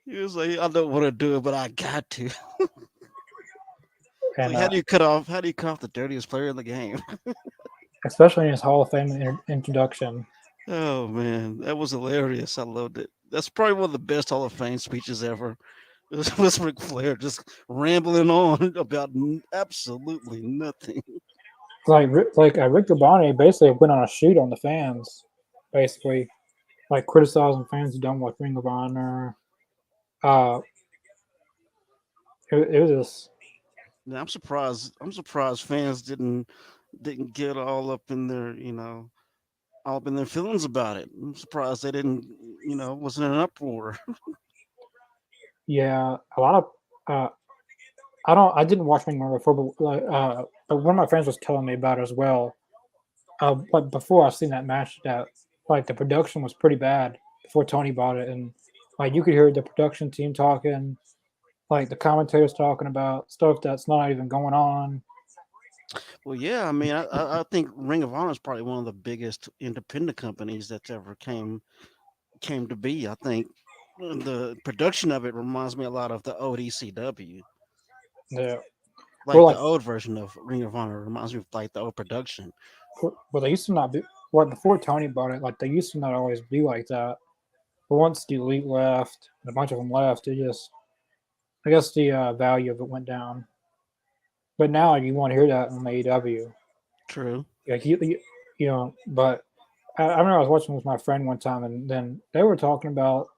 He was like, I don't want to do it, but I got to. And Like, how do you cut off? How do you cut off the dirtiest player in the game? especially in his Hall of Fame introduction. Oh man, that was hilarious. I loved it. That's probably one of the best Hall of Fame speeches ever. It was Ric Flair just rambling on about absolutely nothing. Rick Bonney basically went on a shoot on the fans, basically like criticizing fans who don't watch Ring of Honor. Uh, it was just Now, I'm surprised. I'm surprised fans didn't get all up in their all up in their feelings about it. I'm surprised they didn't wasn't an uproar. yeah, a lot of uh, I didn't watch Ring of Honor before, but one of my friends was telling me about it as well. But before I seen that match, that the production was pretty bad before Tony bought it, and you could hear the production team talking, the commentators talking about stuff that's not even going on. Well, yeah, I mean, I think Ring of Honor is probably one of the biggest independent companies that's ever came to be. I think the production of it reminds me a lot of the old ECW, Yeah, well, like the old version of Ring of Honor reminds me of like the old production. well, they used to not be before Tony bought it. They used to not always be like that. But once the elite left, and a bunch of them left, it just I guess the value of it went down. But now you won't hear that on AEW. True. Like but I remember I was watching with my friend one time, and then they were talking about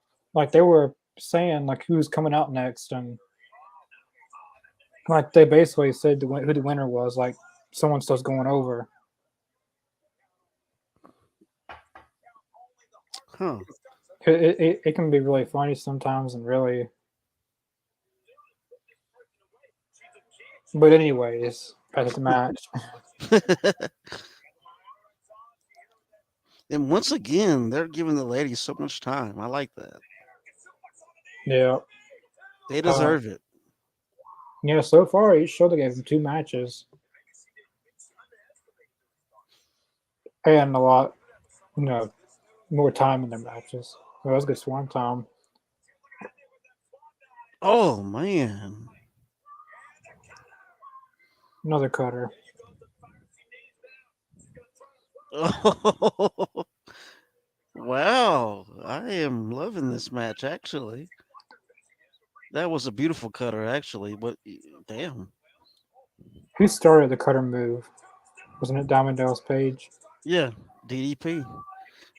they were saying who's coming out next, and they basically said who the winner was. Someone starts going over. Huh. It can be really funny sometimes, and really. But anyways, back to the match. And once again, they're giving the ladies so much time. I like that. Yeah. They deserve it. Yeah, so far each show they gave them 2 matches. And a lot, more time in their matches. So that was good swarm time. Oh man. Another cutter. Oh, wow. I am loving this match actually. That was a beautiful cutter actually, but damn. Who started the cutter move? Wasn't it Diamond Dallas Page? Yeah, DDP.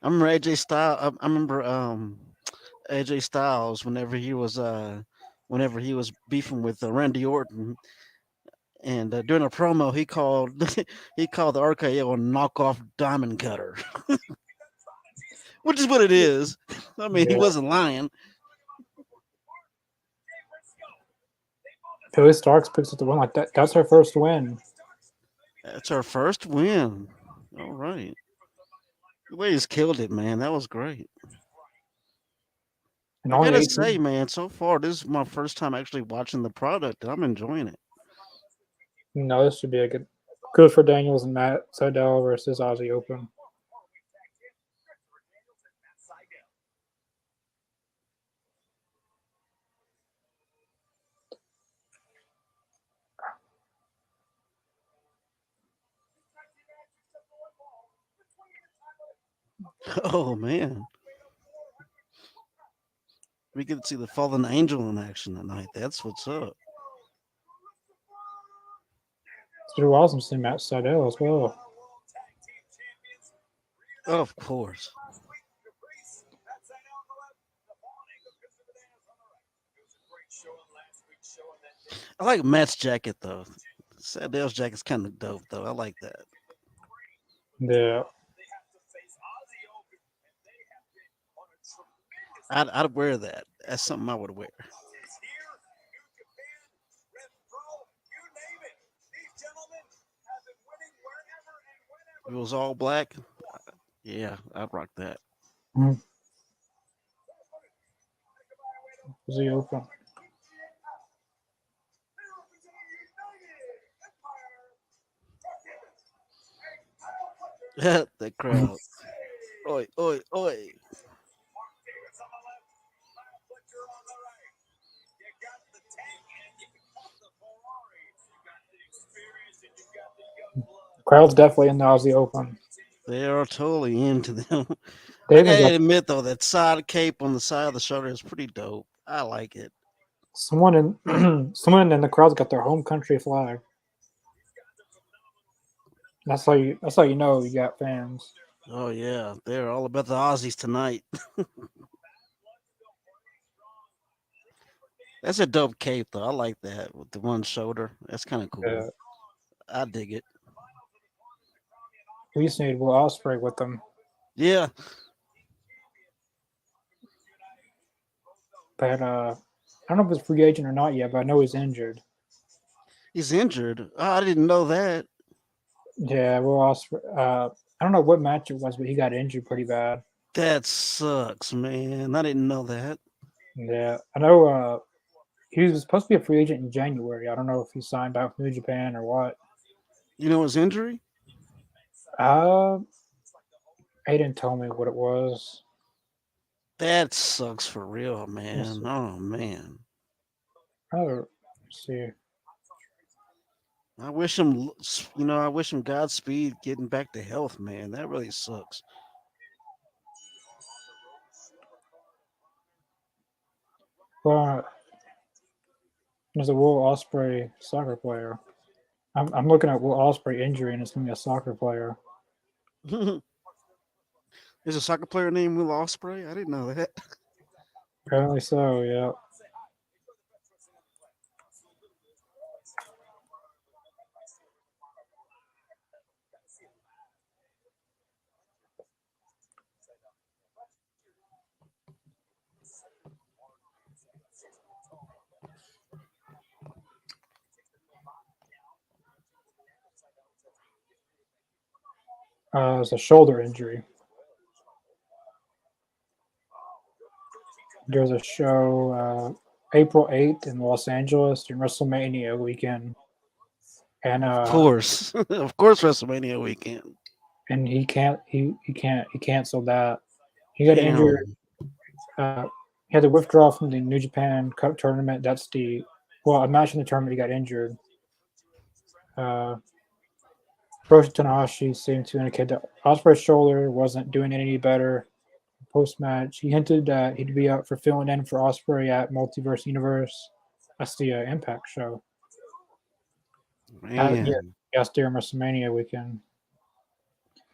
I remember AJ Styles. I remember AJ Styles whenever he was beefing with Randy Orton, and during a promo he called he called the RKO a knockoff diamond cutter, which is what it is. I mean, he Yeah. wasn't lying. Billy Starks picks up the win. That's her first win. That's our first win. All right. The way he's killed it, man. That was great. And I only gotta 18. say, man, so far this is my first time actually watching the product, and I'm enjoying it. No, this should be a good for Daniels and Matt Sydal versus Aussie Open. Oh man, we get to see the fallen angel in action tonight. That's what's up. It's pretty awesome seeing Matt Sydal as well. Of course. I like Matt's jacket though. Sadell's jacket's kind of dope though. I like that. Yeah. I'd wear that. That's something I would wear. If it was all black, yeah, I'd rock that. Mm. Was he open? That crowd. Oi, oi, oi. Crowd's definitely in the Aussie Open. They are totally into them. They I even gotta got admit though, that side cape on the side of the shoulder is pretty dope. I like it. someone in someone in the crowd's got their home country flag. That's how you know you got fans. Oh yeah, they're all about the Aussies tonight. That's a dope cape though. I like that with the one shoulder. That's kind of cool. Yeah. I dig it. We just need Will Osprey with them. Yeah. But I don't know if it's free agent or not yet, but I know he's injured. He's injured. Oh, I didn't know that. Yeah, Will Osprey. I don't know what match it was, but he got injured pretty bad. That sucks, man. I didn't know that. Yeah, I know. He was supposed to be a free agent in January. I don't know if he signed out for New Japan or what. You know his injury? Uh, Aiden told me what it was. That sucks for real, Let's man. see. Oh man. Oh, let's see. I wish him, I wish him Godspeed getting back to health, man. That really sucks. Well, there's a Will Osprey soccer player. I'm looking at Will Osprey injury, and it's gonna be a soccer player. There's a soccer player named Will Osprey. I didn't know that. Apparently so. Yeah. It's a shoulder injury. There's a show April 8th in Los Angeles during WrestleMania weekend, and Of course, of course, WrestleMania weekend. he canceled that. He got injured. Damn. Uh, he had to withdraw from the New Japan Cup tournament. That's the a match in the tournament. He got injured. Uh, Hiroshi Tanahashi seemed to indicate that Ospreay's shoulder wasn't doing any better. Post match, he hinted that he'd be up for filling in for Ospreay at Multiverse Universe. That's the Impact show. Yeah, Man. yes, during WrestleMania weekend.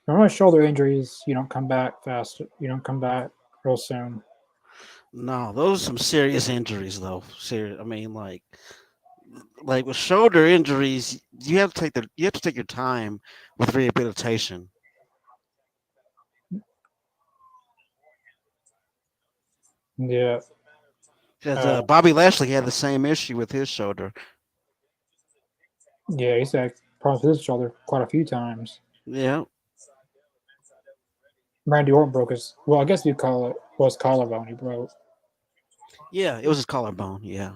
Normally, shoulder injuries, you don't come back fast. You don't come back real soon. No, those are some serious injuries, though. Serious. I mean, like with shoulder injuries, you have to take your time with rehabilitation. Yeah. Because Uh, Bobby Lashley had the same issue with his shoulder. yeah, he's had problems with his shoulder quite a few times. Yeah, Randy Orton broke his, I guess you call it, was collarbone he broke. yeah, it was his collarbone. Yeah,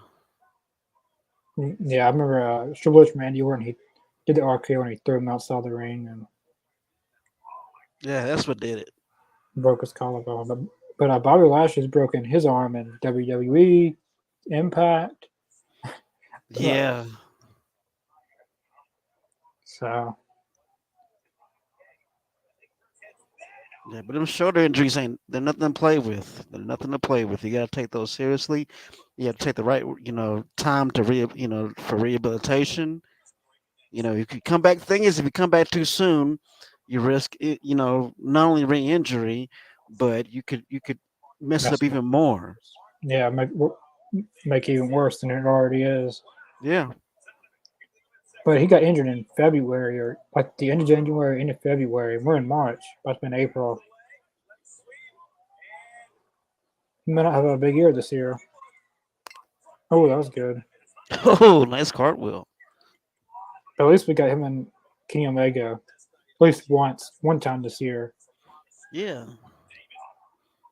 Yeah, I remember Triple H Randy Orton, he did the RKO and he threw him outside the ring and yeah, that's what did it. broke his collarbone. But Bobby Lashley's broken his arm in WWE, Impact. Yeah, So, yeah, but them shoulder injuries they're nothing to play with. They're nothing to play with. You got to take those seriously. You have to take the right, time to for rehabilitation. If you come back, thing is, if you come back too soon, you risk it, not only re-injury, but you could mess it That's up even more. yeah, make it even worse than it already is. Yeah. But he got injured in February, or like the end of January, end of February. We're in March. That's been April. He may not have a big year this year. Oh, that was good. Oh, nice cartwheel. But at least we got him and Kenny Omega at least once, one time this year. Yeah.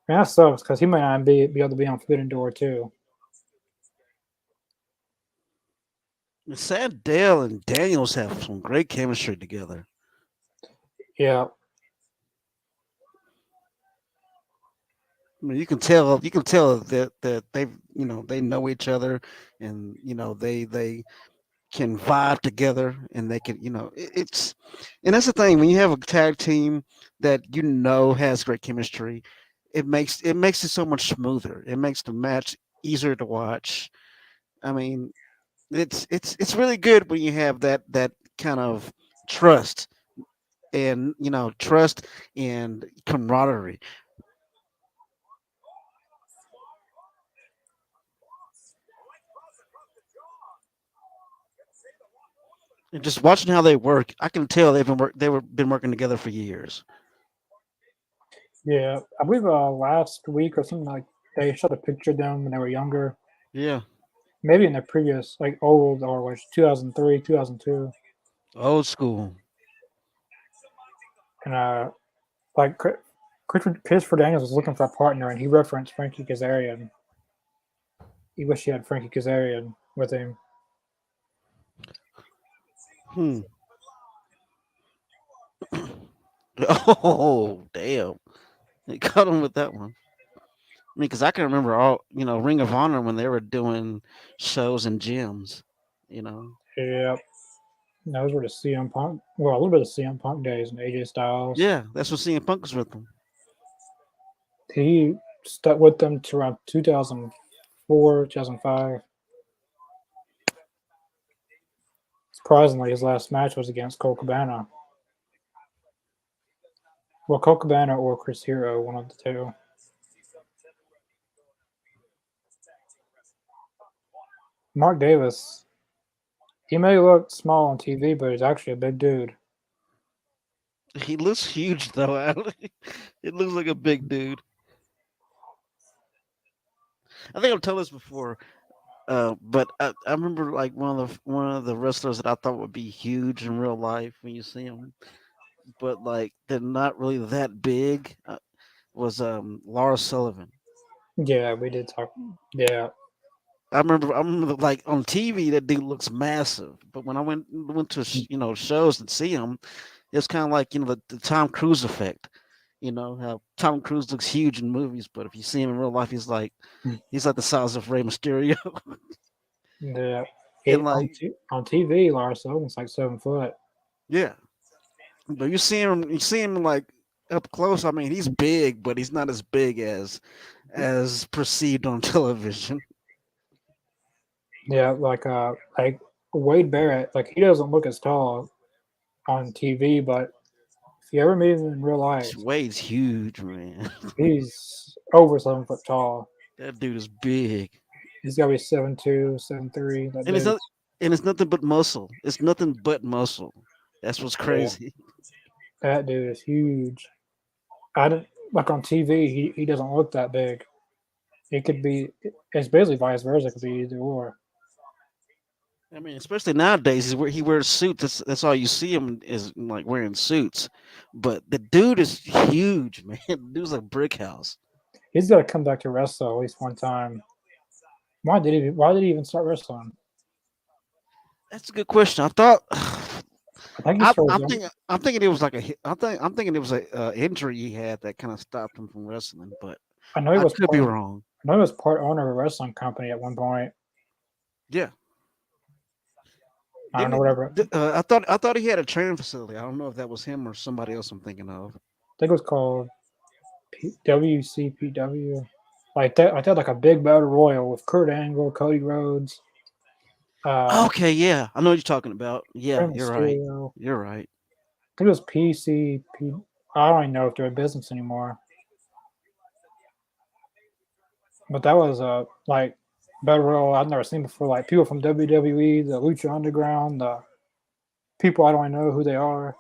And that sucks because he might not be able to be on Forbidden Door too. It's sad Dale and Daniels have some great chemistry together. Yeah, I mean, you can tell that they know each other, and they can vibe together, and they can it's and that's the thing when you have a tag team that has great chemistry, it makes it so much smoother. It makes the match easier to watch. I mean, it's really good when you have that kind of trust trust and camaraderie. And just watching how they work, I can tell been working together for years. yeah. I believe last week or something like they showed a picture of them when they were younger. Yeah, Maybe in their previous like old or was 2003, 2002, old school. and like Christopher Daniels was looking for a partner, and he referenced Frankie Kazarian. He wished he had Frankie Kazarian with him. Hmm. Oh, damn. They cut him with that one. I mean, because I can remember Ring of Honor when they were doing shows in gyms, you know. Yeah, those were the CM Punk. Well, a little bit of CM Punk days and AJ Styles. Yeah, that's what CM Punk was with them. He stuck with them to around 2004, 2005. Surprisingly, his last match was against Cole Cabana. Well, Cole Cabana or Chris Hero, one of the two. Mark Davis, he may look small on TV, but he's actually a big dude. He looks huge, though. It looks like a big dude. I think I've told this before, but I remember like one of the wrestlers that I thought would be huge in real life when you see them, but like they're not really that big. Was Laura Sullivan. Yeah, we did talk. Yeah, I remember like on TV that dude looks massive, but when I went to shows and see him, it's kind of like the Tom Cruise effect. You know how Tom Cruise looks huge in movies, but if you see him in real life, he's like the size of Rey Mysterio. yeah. And On TV, Lars Sullivan's like 7 foot. yeah, but you see him like up close. I mean, he's big, but he's not as big as perceived on television. Yeah, like Wade Barrett, like he doesn't look as tall on TV, but if you ever meet him in real life, Wade's huge, man. he's over 7 foot tall. That dude is big, He's got to be 7'2", 7'3". That and it's dude. not, and it's nothing but muscle. It's nothing but muscle. That's what's Yeah, crazy. that dude is huge. I don't like on TV. He doesn't look that big. It could be. It's basically vice versa. It could be either or. I mean, especially nowadays, he wears suits. That's all you see him is like wearing suits. But the dude is huge, man. The dude's like brick house. He's got to come back to wrestle at least one time. Why did he even start wrestling? That's a good question. I thought. I think he started. I'm thinking it was like I'm thinking it was a injury he had that kind of stopped him from wrestling, but I know he I was could be wrong. I know he was part owner of a wrestling company at one point. Yeah, I don't didn't know whatever. I thought he had a training facility. I don't know if that was him or somebody else I'm thinking of. I think it was called WCPW. Like that. I thought like a big battle royal with Kurt Angle, Cody Rhodes, Okay, yeah, I know what you're talking about. Yeah, Rey you're right. Mysterio. You're right. think it was PCP. I don't even know if they're in business anymore. But that was like battle royal I've never seen before. Like people from WWE, the Lucha Underground, the people I don't even know who they are.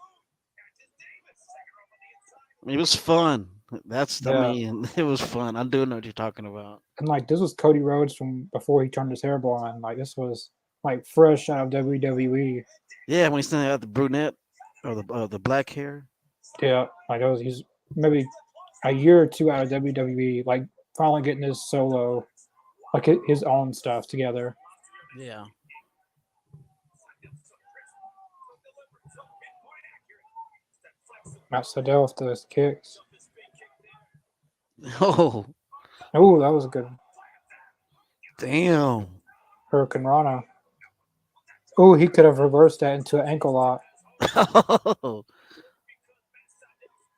It was fun. I Yeah, mean, it was fun. I do know what you're talking about. and like this was Cody Rhodes from before he turned his hair blonde. Like this was like fresh out of WWE. Yeah, when he's standing out the brunette or the black hair. Yeah, like that was he's maybe a year or two out of WWE. Like finally getting his solo, like his own stuff together. Yeah. Matt Sydal with those kicks. Oh, Oh, that was a good damn. Hurricane Rana. Oh, he could have reversed that into an ankle lock.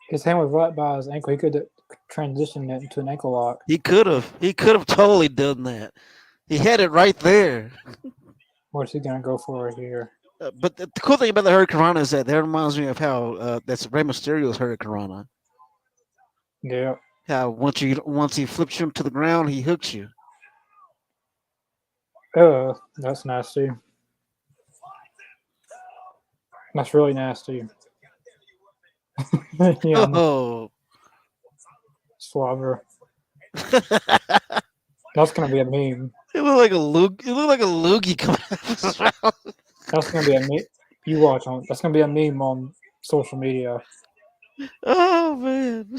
His hand was right by his ankle. He could have transitioned it into an ankle lock. He could have. He could have totally done that. He had it right there. What's he gonna go for here? But the cool thing about the Hurricane Rana is that reminds me of how that's Rey Mysterio's Hurricane Rana. Yeah. How once he flips you to the ground, he hooks you. That's nasty. That's really nasty. Yeah, Oh. slobber. That's gonna be a meme. It looked like a loogie coming out of his mouth. That's gonna be a meme. You watch on. That's gonna be a meme on social media. Oh man.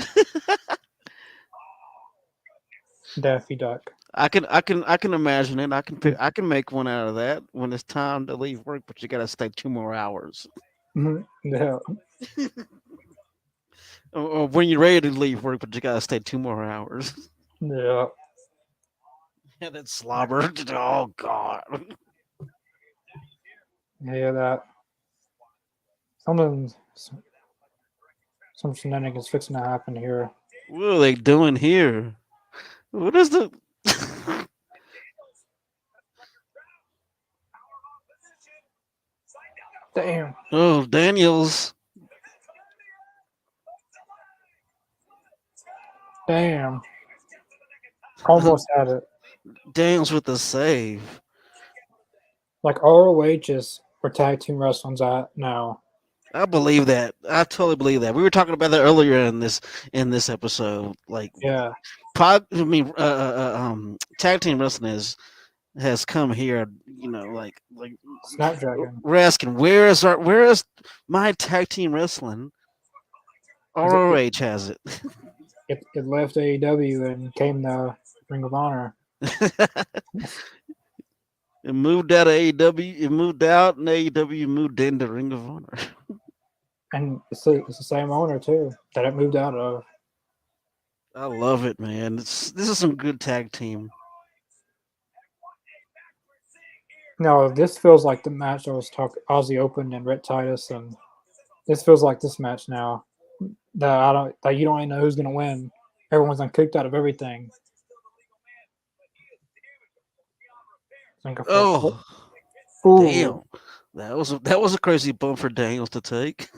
Daffy Duck. I can imagine it. I can make one out of that when it's time to leave work, but you gotta stay 2 more hours. Yeah. Or when you're ready to leave work, but you gotta stay 2 more hours. Yeah. Yeah, that slobber. Oh god. Yeah. That. Something. Some shenanigans fixing to happen here. What are they doing here? What is the Damn. Oh, Daniels. Damn. Almost had it. Daniels with the save. Like ROH is where tag team wrestling's at now. I believe that. I totally believe that. We were talking about that earlier in this episode. Like, Yeah. tag team wrestling has come here. You know, like Snapdragon. we're asking where is my tag team wrestling? ROH has it. It left AEW and came to Ring of Honor. It moved out of AEW. It moved out, and AEW moved into Ring of Honor. And it's the same owner too that it moved out of. I love it, man. This is some good tag team. No, this feels like the match I was talking Aussie Open and Rhett Titus, and this feels like this match now. That you don't even know who's gonna win. Everyone's kicked out of everything. Oh, Ooh, damn! That was a crazy bump for Daniels to take.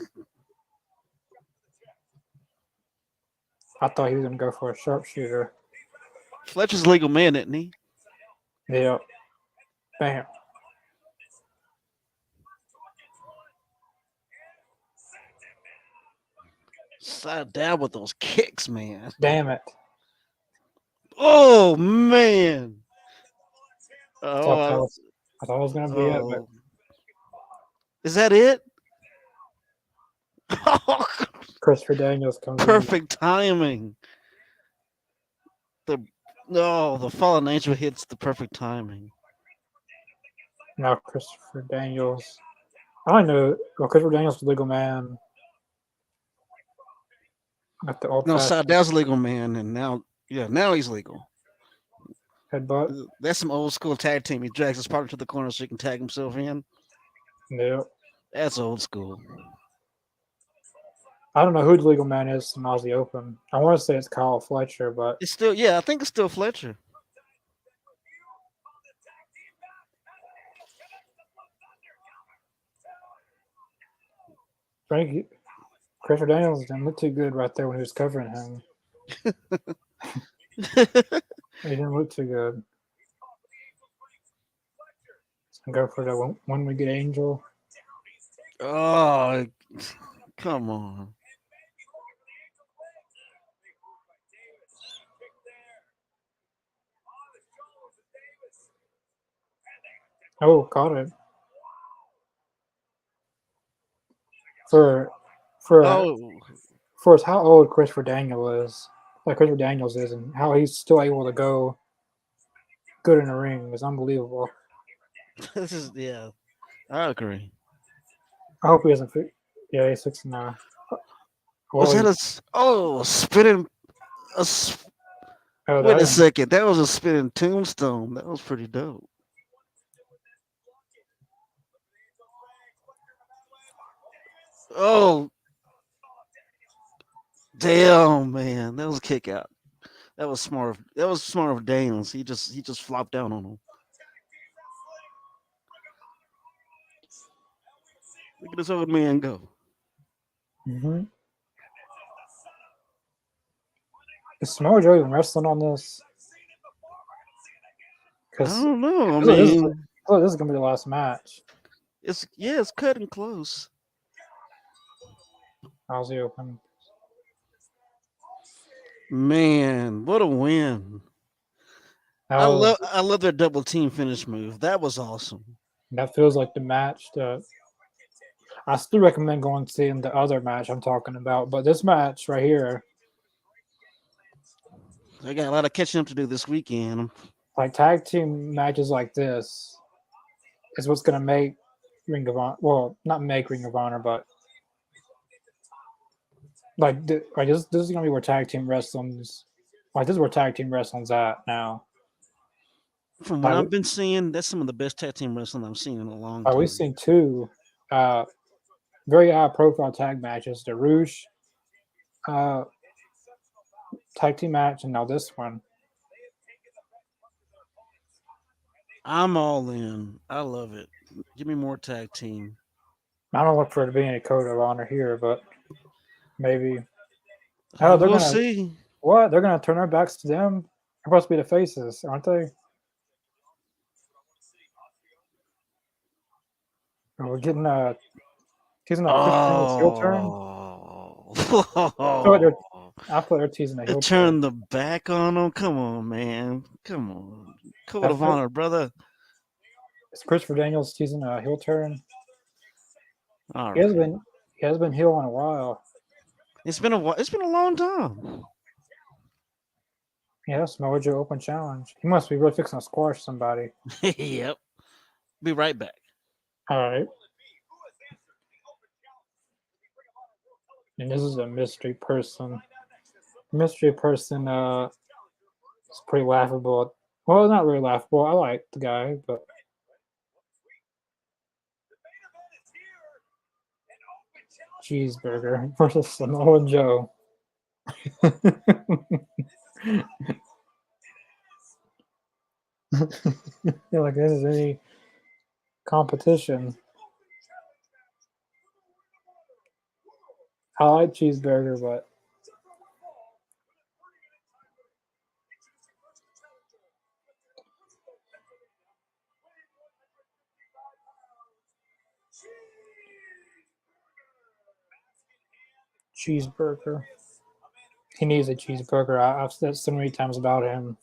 I thought he was gonna go for a sharpshooter. Fletcher's legal man, isn't he? Yeah. Bam. Side down with those kicks, man. Damn it. Oh man. I thought it was gonna be it, but is that it? Christopher Daniels comes in. Perfect timing. The fallen angel hits the perfect timing. Now Christopher Daniels. I don't know. Well, Christopher Daniels was legal man. At the old Sydal's legal man, and now he's legal. headbutt. That's some old school tag team. He drags his partner to the corner so he can tag himself in. Yeah. That's old school. I don't know who the legal man is in Aussie Open. I want to say it's Kyle Fletcher, but It's still, I think it's still Fletcher. Frankie, Christopher Daniels didn't look too good right there when he was covering him. He didn't look too good. Go for the one we get Angel. Oh, come on. Oh, caught it. For Oh, for how old Christopher Daniels is, and how he's still able to go good in the ring is unbelievable. this is, yeah, I agree. I hope he doesn't. Yeah, he's 69. Was Well, that a spinning, oh, wait that a didn't. second. That was a spinning tombstone. That was pretty dope. Oh, damn, man. That was a kick out. That was smart. That was smart of Daniels. He just flopped down on him. Look at this old man go. Mm-hmm. Is Samoa Joe even wrestling on this? I Because don't know. I this is mean, this is gonna be the last match. it's cutting close. How's he open? Man, what a win! That was I love their double team finish move. That was awesome. that feels like the match that I still recommend going seeing the other match I'm talking about, but this match right here, I got a lot of catching up to do this weekend. like tag team matches like this, is what's gonna make Ring of Honor. Well, not make Ring of Honor, but like this is gonna be where tag team wrestling's like this is where tag team wrestling's at now. From what Like I've been seeing, that's some of the best tag team wrestling I've seen in a long we've time. seen two uh, very high profile tag matches: the Rouge uh, tag team match, and now this one. I'm all in. I love it. Give me more tag team. I don't look for it to be any code of honor here, but maybe. Oh, they're We'll gonna see. what? They're gonna turn their backs to them. They're supposed to be the faces, aren't they? Oh, we're getting teasing a Chris Daniels heel turn. Oh, I thought they're teasing a they heel turn. turned the back on him. Come on, man. Come on. Code That's of honor, brother. it's Christopher Daniels teasing a heel turn. All He has right. been he has been heel in a while. It's been a while. It's been a long time. Yeah, Samoa Joe Open Challenge. He must be really fixing to squash somebody. Yep. Be right back. All right. And this is a mystery person. Mystery person is pretty laughable. Well, not really laughable. I like the guy, but Cheeseburger versus Samoa Joe. Feel like this is any competition. I like Cheeseburger, but Cheeseburger. He needs a cheeseburger. I've said so many times about him.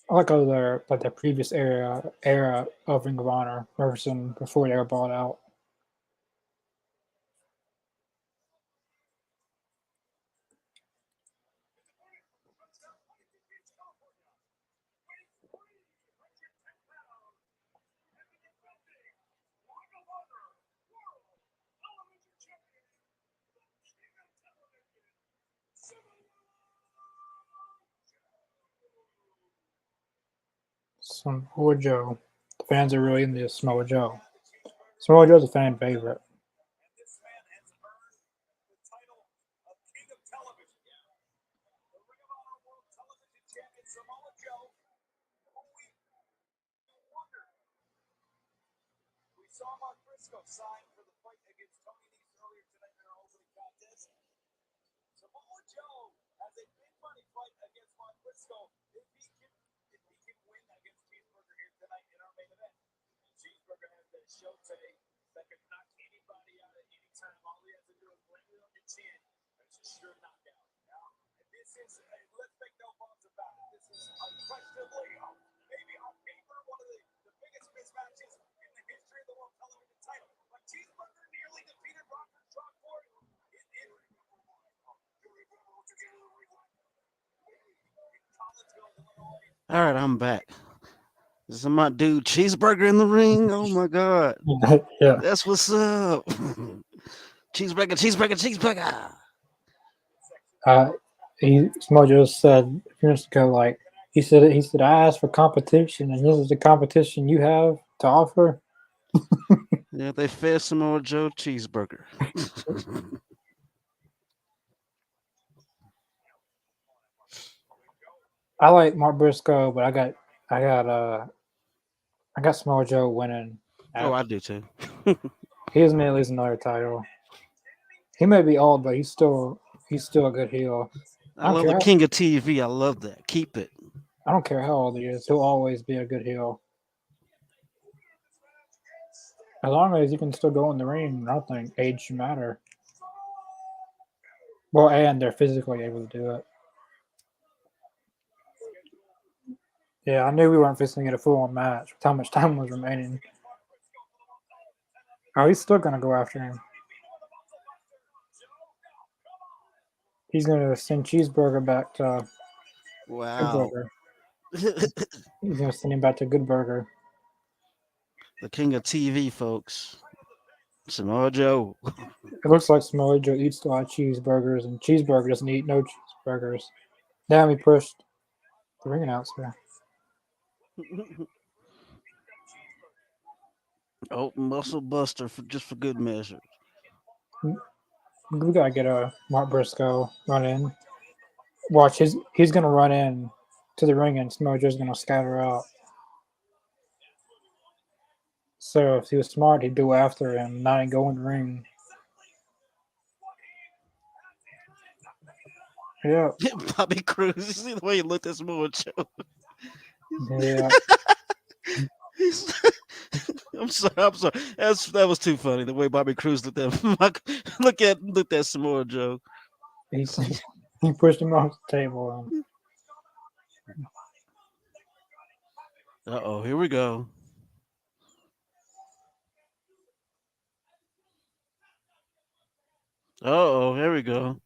I like other like the previous era of Ring of Honor versus before they were bought out. Samoa Joe. The fans are really into Samoa Joe. Samoa Joe's a fan favorite. saw Mark Briscoe sign for the fight against Tony Nese earlier tonight in our opening contest. Samoa Joe has a big money fight against Mark Briscoe if he can win against Cheeseburger here tonight in our main event. And Cheeseburger has that show today that can knock anybody out at any time. All he has to do is blame it on your chin, and it's a sure knockout. Now, this is, let's make no bones about it, this is unquestionably, maybe on paper, one of the biggest mismatches in the history of the World Television title. But Cheeseburger nearly defeated Rocker Rockford in All right, I'm back. This is my dude Cheeseburger in the ring. Oh my god. Yeah. That's what's up. Cheeseburger, cheeseburger, cheeseburger. Smojo said a few minutes ago, like he said, I asked for competition, and this is the competition you have to offer. Yeah, they fed Samoa Joe cheeseburger. I like Mark Briscoe, but I got Samoa Joe winning. Oh, I do too. He doesn't at least another title. He may be old, but he's still a good heel. I love the king of TV. I love that. Keep it. I don't care how old he is. He'll always be a good heel. As long as you can still go in the ring, I don't think age should matter. Well, and they're physically able to do it. Yeah, I knew we weren't fixing to get a full-on match with how much time was remaining. Oh, he's still going to go after him. He's going to send Cheeseburger back to Wow. Good Burger. He's going to send him back to Good Burger. The king of TV, folks. Samoa Joe. It looks like Samoa Joe eats a lot of cheeseburgers, and Cheeseburger doesn't eat no cheeseburgers. Damn, he pushed the ring announcer. Oh, muscle buster just for good measure. We gotta get a Mark Briscoe run in. Watch he's gonna run in to the ring, and Samoa Joe's gonna scatter out. So if he was smart, he'd go after him, not go in the ring. Yeah. Bobby Cruz. You see the way he looked at Samoa Joe? Yeah. I'm sorry. That was too funny. The way Bobby Cruz looked at Samoa Joe. He pushed him off the table. Uh-oh, here we go. Uh-oh, here we go.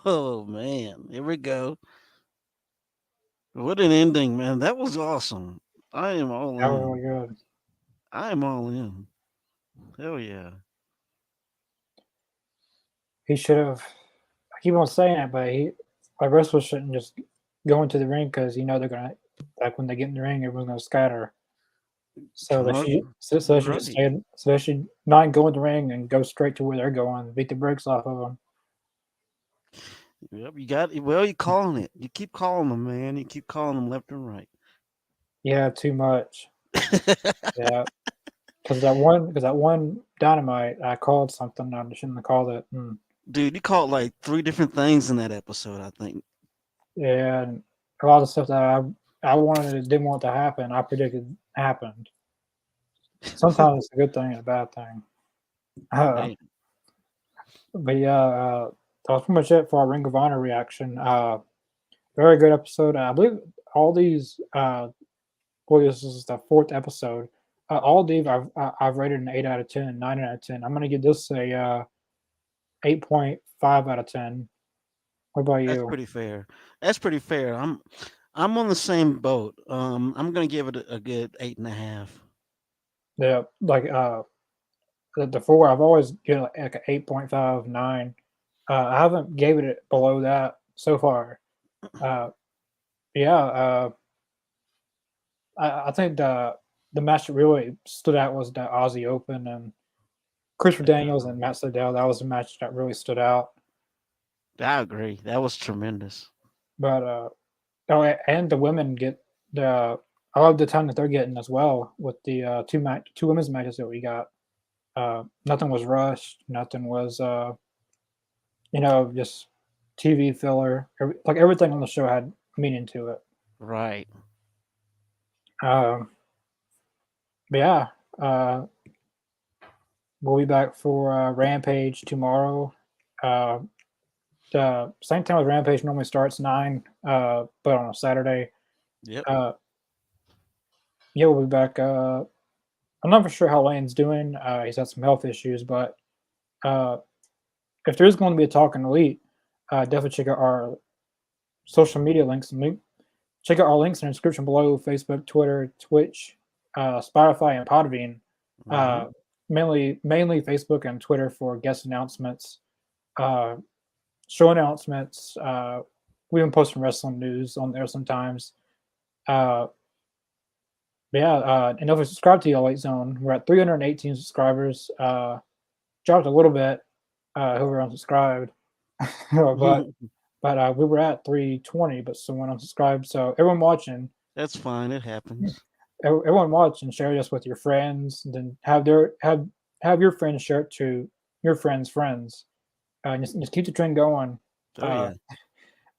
Oh man, here we go. What an ending, man. That was awesome. I am all That was in. really good. I am all in. Hell yeah. He should have. I keep on saying it, but wrestlers shouldn't just go into the ring because they're gonna, like, when they get in the ring, everyone's gonna scatter. So they should just stay. So they should not go in the ring and go straight to where they're going. Beat the brakes off of them. Yep, you got it. Well, you're calling it. You keep calling them, man. You keep calling them left and right. Yeah, too much. Yeah, because that one Dynamite, I called something I shouldn't have called it. Dude, you called like 3 different things in that episode, I think. Yeah, and a lot of stuff that I didn't want to happen, I predicted happened. Sometimes it's a good thing and a bad thing. But yeah, that was pretty much it for our Ring of Honor reaction. Very good episode. I believe all these. This is the 4th episode. All these I've rated an 8 out of 10, 9 out of 10. I'm gonna give this a 8.5 out of 10. What about you? That's pretty fair. That's pretty fair. I'm on the same boat. I'm gonna give it a good 8.5. Yeah, like the 4, I've always given like an 8.5, 9. I haven't gave it below that so far. Yeah. I think the match that really stood out was the Aussie Open and Christopher Daniels and Matt Sydal. That was a match that really stood out. I agree. That was tremendous. But oh, and the women get the I love the time that they're getting as well with the two women's matches that we got. Nothing was rushed. Nothing was just TV filler. Like everything on the show had meaning to it. Right. Um, but yeah, we'll be back for Rampage tomorrow. Uh, the same time as Rampage normally starts 9, but on a Saturday. Yep. Yeah, we'll be back. I'm not for sure how Lane's doing. He's had some health issues, but uh, if there is going to be a Talking Elite, definitely check out our social media links. Check out our links in the description below: Facebook, Twitter, Twitch, Spotify, and Podbean. Mhm. Mainly Facebook and Twitter for guest announcements, show announcements. We've been posting wrestling news on there sometimes. Uh, but yeah, and if you subscribe to the Elite Zone, we're at 318 subscribers. Dropped a little bit who were unsubscribed, but we were at 320, but someone unsubscribed. So everyone watching, That's fine. It happens. everyone watching, share this with your friends, and then have your friends share it to your friends' friends. Just keep the trend going. Oh Uh,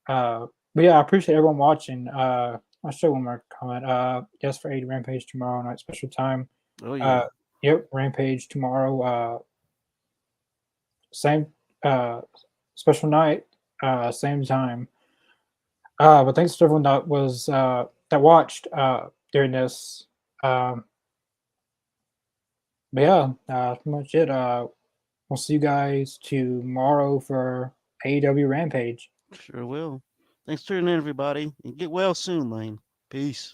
yeah. but yeah, I appreciate everyone watching. I'll show one more comment. Yes, for 80 Rampage tomorrow night special time. Oh yeah. Yep, Rampage tomorrow. Same special night, same time. But thanks to everyone that watched during this. Um, but yeah, that's pretty much it. We'll see you guys tomorrow for AEW Rampage. Sure will. Thanks for tuning in, everybody, and get well soon, Lane. Peace.